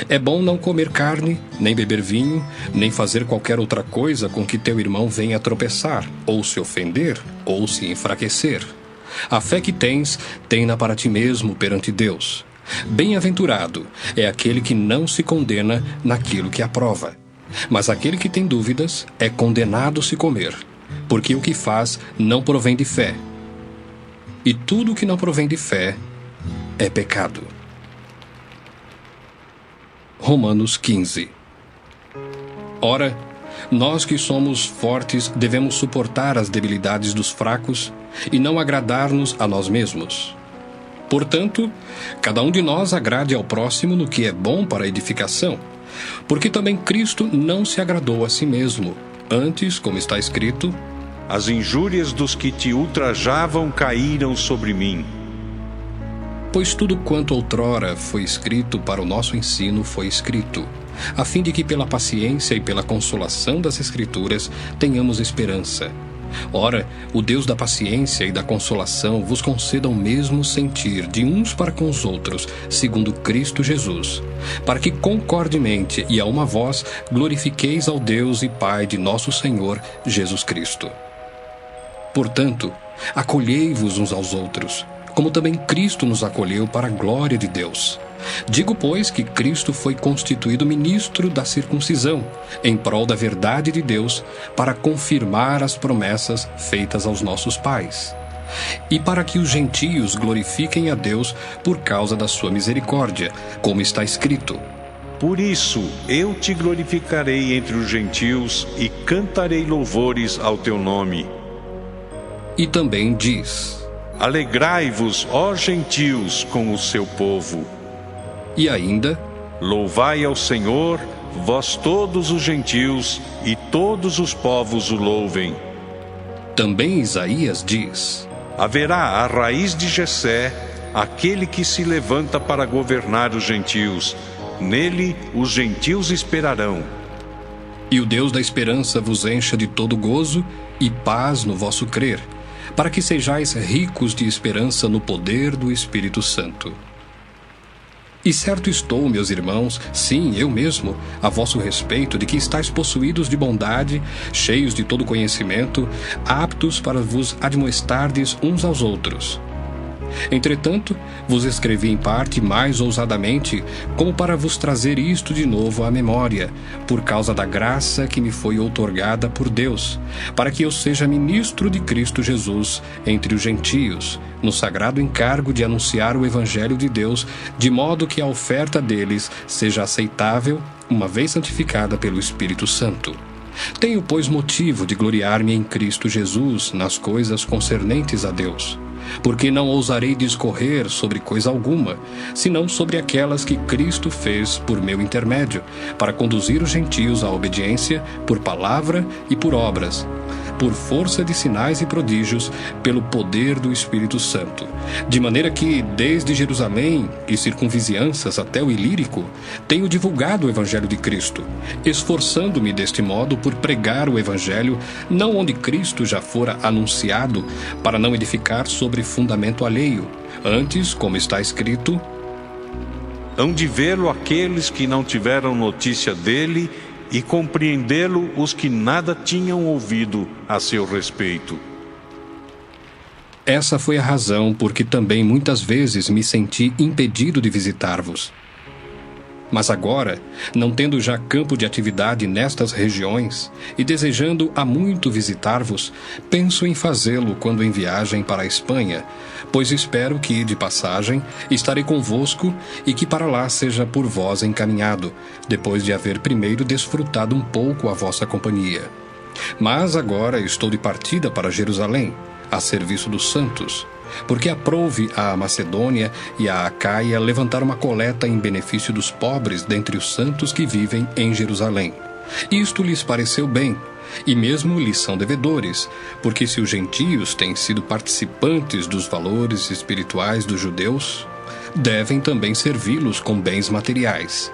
É bom não comer carne, nem beber vinho, nem fazer qualquer outra coisa com que teu irmão venha a tropeçar, ou se ofender, ou se enfraquecer. A fé que tens, tem-na para ti mesmo perante Deus. Bem-aventurado é aquele que não se condena naquilo que aprova. Mas aquele que tem dúvidas é condenado se comer, porque o que faz não provém de fé. E tudo que não provém de fé é pecado. Romanos 15. Ora, nós que somos fortes devemos suportar as debilidades dos fracos e não agradar-nos a nós mesmos. Portanto, cada um de nós agrade ao próximo no que é bom para a edificação, porque também Cristo não se agradou a si mesmo. Antes, como está escrito: As injúrias dos que te ultrajavam caíram sobre mim. Pois tudo quanto outrora foi escrito para o nosso ensino foi escrito, a fim de que pela paciência e pela consolação das Escrituras tenhamos esperança. Ora, o Deus da paciência e da consolação vos conceda o mesmo sentir de uns para com os outros, segundo Cristo Jesus, para que concordemente e a uma voz glorifiqueis ao Deus e Pai de nosso Senhor Jesus Cristo. Portanto, acolhei-vos uns aos outros, como também Cristo nos acolheu para a glória de Deus. Digo, pois, que Cristo foi constituído ministro da circuncisão, em prol da verdade de Deus, para confirmar as promessas feitas aos nossos pais, e para que os gentios glorifiquem a Deus por causa da sua misericórdia, como está escrito: Por isso eu te glorificarei entre os gentios e cantarei louvores ao teu nome. E também diz: Alegrai-vos, ó gentios, com o seu povo. E ainda: Louvai ao Senhor, vós todos os gentios, e todos os povos o louvem. Também Isaías diz: Haverá a raiz de Jessé, aquele que se levanta para governar os gentios. Nele os gentios esperarão. E o Deus da esperança vos encha de todo gozo e paz no vosso crer, para que sejais ricos de esperança no poder do Espírito Santo. E certo estou, meus irmãos, sim, eu mesmo, a vosso respeito, de que estáis possuídos de bondade, cheios de todo conhecimento, aptos para vos admoestardes uns aos outros. Entretanto, vos escrevi em parte mais ousadamente, como para vos trazer isto de novo à memória, por causa da graça que me foi outorgada por Deus, para que eu seja ministro de Cristo Jesus entre os gentios, no sagrado encargo de anunciar o Evangelho de Deus, de modo que a oferta deles seja aceitável, uma vez santificada pelo Espírito Santo. Tenho, pois, motivo de gloriar-me em Cristo Jesus nas coisas concernentes a Deus, porque não ousarei discorrer sobre coisa alguma, senão sobre aquelas que Cristo fez por meu intermédio, para conduzir os gentios à obediência por palavra e por obras, por força de sinais e prodígios, pelo poder do Espírito Santo. De maneira que, desde Jerusalém e circunvizinhanças até o Ilírico, tenho divulgado o Evangelho de Cristo, esforçando-me deste modo por pregar o Evangelho, não onde Cristo já fora anunciado, para não edificar sobre fundamento alheio. Antes, como está escrito: Hão de vê-lo aqueles que não tiveram notícia dele, e compreendê-lo os que nada tinham ouvido a seu respeito. Essa foi a razão por que também muitas vezes me senti impedido de visitar-vos. Mas agora, não tendo já campo de atividade nestas regiões, e desejando há muito visitar-vos, penso em fazê-lo quando em viagem para a Espanha, pois espero que, de passagem, estarei convosco e que para lá seja por vós encaminhado, depois de haver primeiro desfrutado um pouco a vossa companhia. Mas agora estou de partida para Jerusalém, a serviço dos santos, porque aprouve à Macedônia e à Acaia levantar uma coleta em benefício dos pobres dentre os santos que vivem em Jerusalém. Isto lhes pareceu bem, e mesmo lhes são devedores, porque se os gentios têm sido participantes dos valores espirituais dos judeus, devem também servi-los com bens materiais.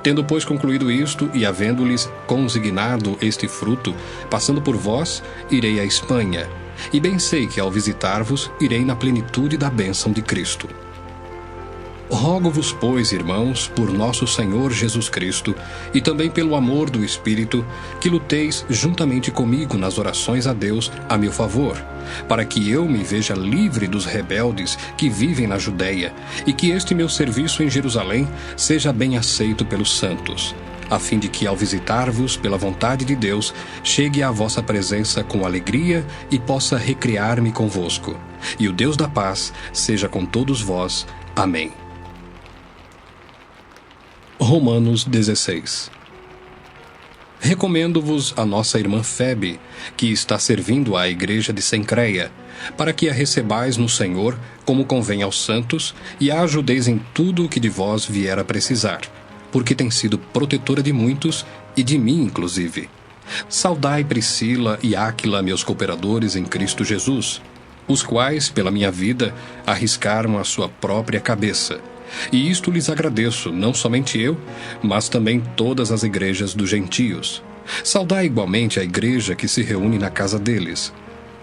Tendo, pois, concluído isto e havendo-lhes consignado este fruto, passando por vós, irei à Espanha, e bem sei que ao visitar-vos irei na plenitude da bênção de Cristo. Rogo-vos, pois, irmãos, por nosso Senhor Jesus Cristo, e também pelo amor do Espírito, que luteis juntamente comigo nas orações a Deus a meu favor, para que eu me veja livre dos rebeldes que vivem na Judéia, e que este meu serviço em Jerusalém seja bem aceito pelos santos, a fim de que, ao visitar-vos pela vontade de Deus, chegue à vossa presença com alegria e possa recriar-me convosco. E o Deus da paz seja com todos vós. Amém. Romanos 16. Recomendo-vos a nossa irmã Febe, que está servindo à igreja de Cencreia, para que a recebais no Senhor, como convém aos santos, e a ajudeis em tudo o que de vós vier a precisar, porque tem sido protetora de muitos e de mim inclusive. Saudai Priscila e Áquila, meus cooperadores em Cristo Jesus, os quais, pela minha vida, arriscaram a sua própria cabeça. E isto lhes agradeço, não somente eu, mas também todas as igrejas dos gentios. Saudai igualmente a igreja que se reúne na casa deles.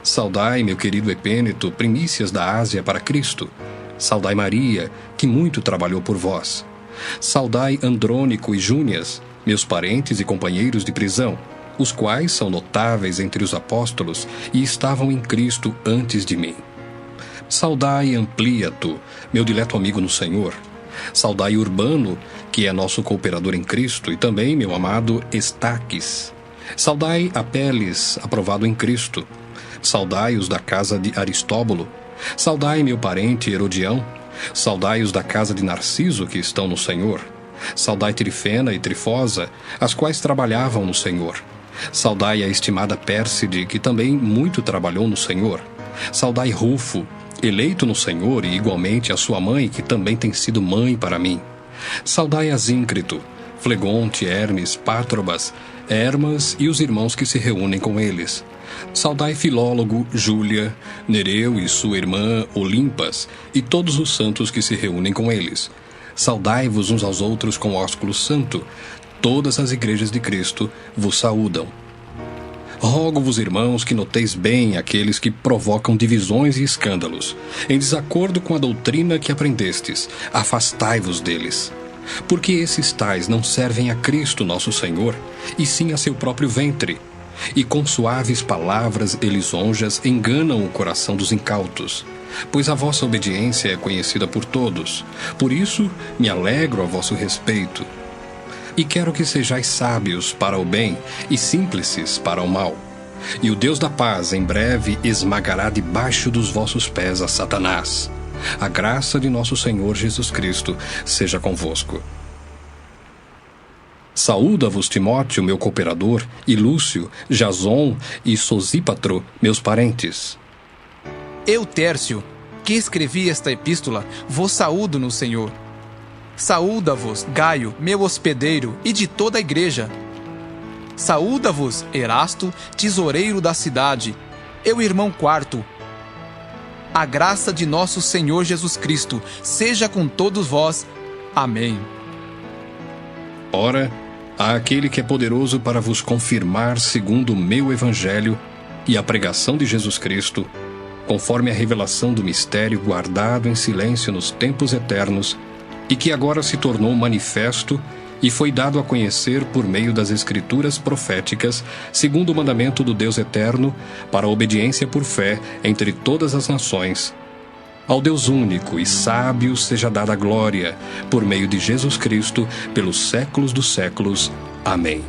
Saudai, meu querido Epêneto, primícias da Ásia para Cristo. Saudai Maria, que muito trabalhou por vós. Saudai Andrônico e Júnias, meus parentes e companheiros de prisão, os quais são notáveis entre os apóstolos e estavam em Cristo antes de mim. Saudai Ampliato, meu dileto amigo no Senhor. Saudai Urbano, que é nosso cooperador em Cristo, e também meu amado Estaques. Saudai Apeles, aprovado em Cristo. Saudai os da casa de Aristóbulo. Saudai meu parente Herodião. Saudai os da casa de Narciso, que estão no Senhor. Saudai Trifena e Trifosa, as quais trabalhavam no Senhor. Saudai a estimada Pérside, que também muito trabalhou no Senhor. Saudai Rufo, eleito no Senhor, e igualmente a sua mãe, que também tem sido mãe para mim. Saudai Asíncrito, Flegonte, Hermes, Pátrobas, Hermas e os irmãos que se reúnem com eles. Saudai Filólogo, Júlia, Nereu e sua irmã Olimpas, e todos os santos que se reúnem com eles. Saudai-vos uns aos outros com ósculo santo. Todas as igrejas de Cristo vos saúdam. Rogo-vos, irmãos, que noteis bem aqueles que provocam divisões e escândalos, em desacordo com a doutrina que aprendestes. Afastai-vos deles. Porque esses tais não servem a Cristo nosso Senhor, e sim a seu próprio ventre. E com suaves palavras e lisonjas enganam o coração dos incautos. Pois a vossa obediência é conhecida por todos. Por isso me alegro a vosso respeito. E quero que sejais sábios para o bem e simples para o mal. E o Deus da paz em breve esmagará debaixo dos vossos pés a Satanás. A graça de nosso Senhor Jesus Cristo seja convosco. Saúda-vos Timóteo, meu cooperador, e Lúcio, Jason e Sosípatro, meus parentes. Eu, Tércio, que escrevi esta epístola, vos saúdo no Senhor. Saúda-vos, Gaio, meu hospedeiro, e de toda a igreja. Saúda-vos, Erasto, tesoureiro da cidade, eu, irmão Quarto. A graça de nosso Senhor Jesus Cristo seja com todos vós. Amém. Ora, há aquele que é poderoso para vos confirmar segundo o meu evangelho e a pregação de Jesus Cristo, conforme a revelação do mistério guardado em silêncio nos tempos eternos, e que agora se tornou manifesto e foi dado a conhecer por meio das Escrituras proféticas, segundo o mandamento do Deus eterno, para a obediência por fé entre todas as nações. Ao Deus único e sábio seja dada a glória, por meio de Jesus Cristo, pelos séculos dos séculos. Amém.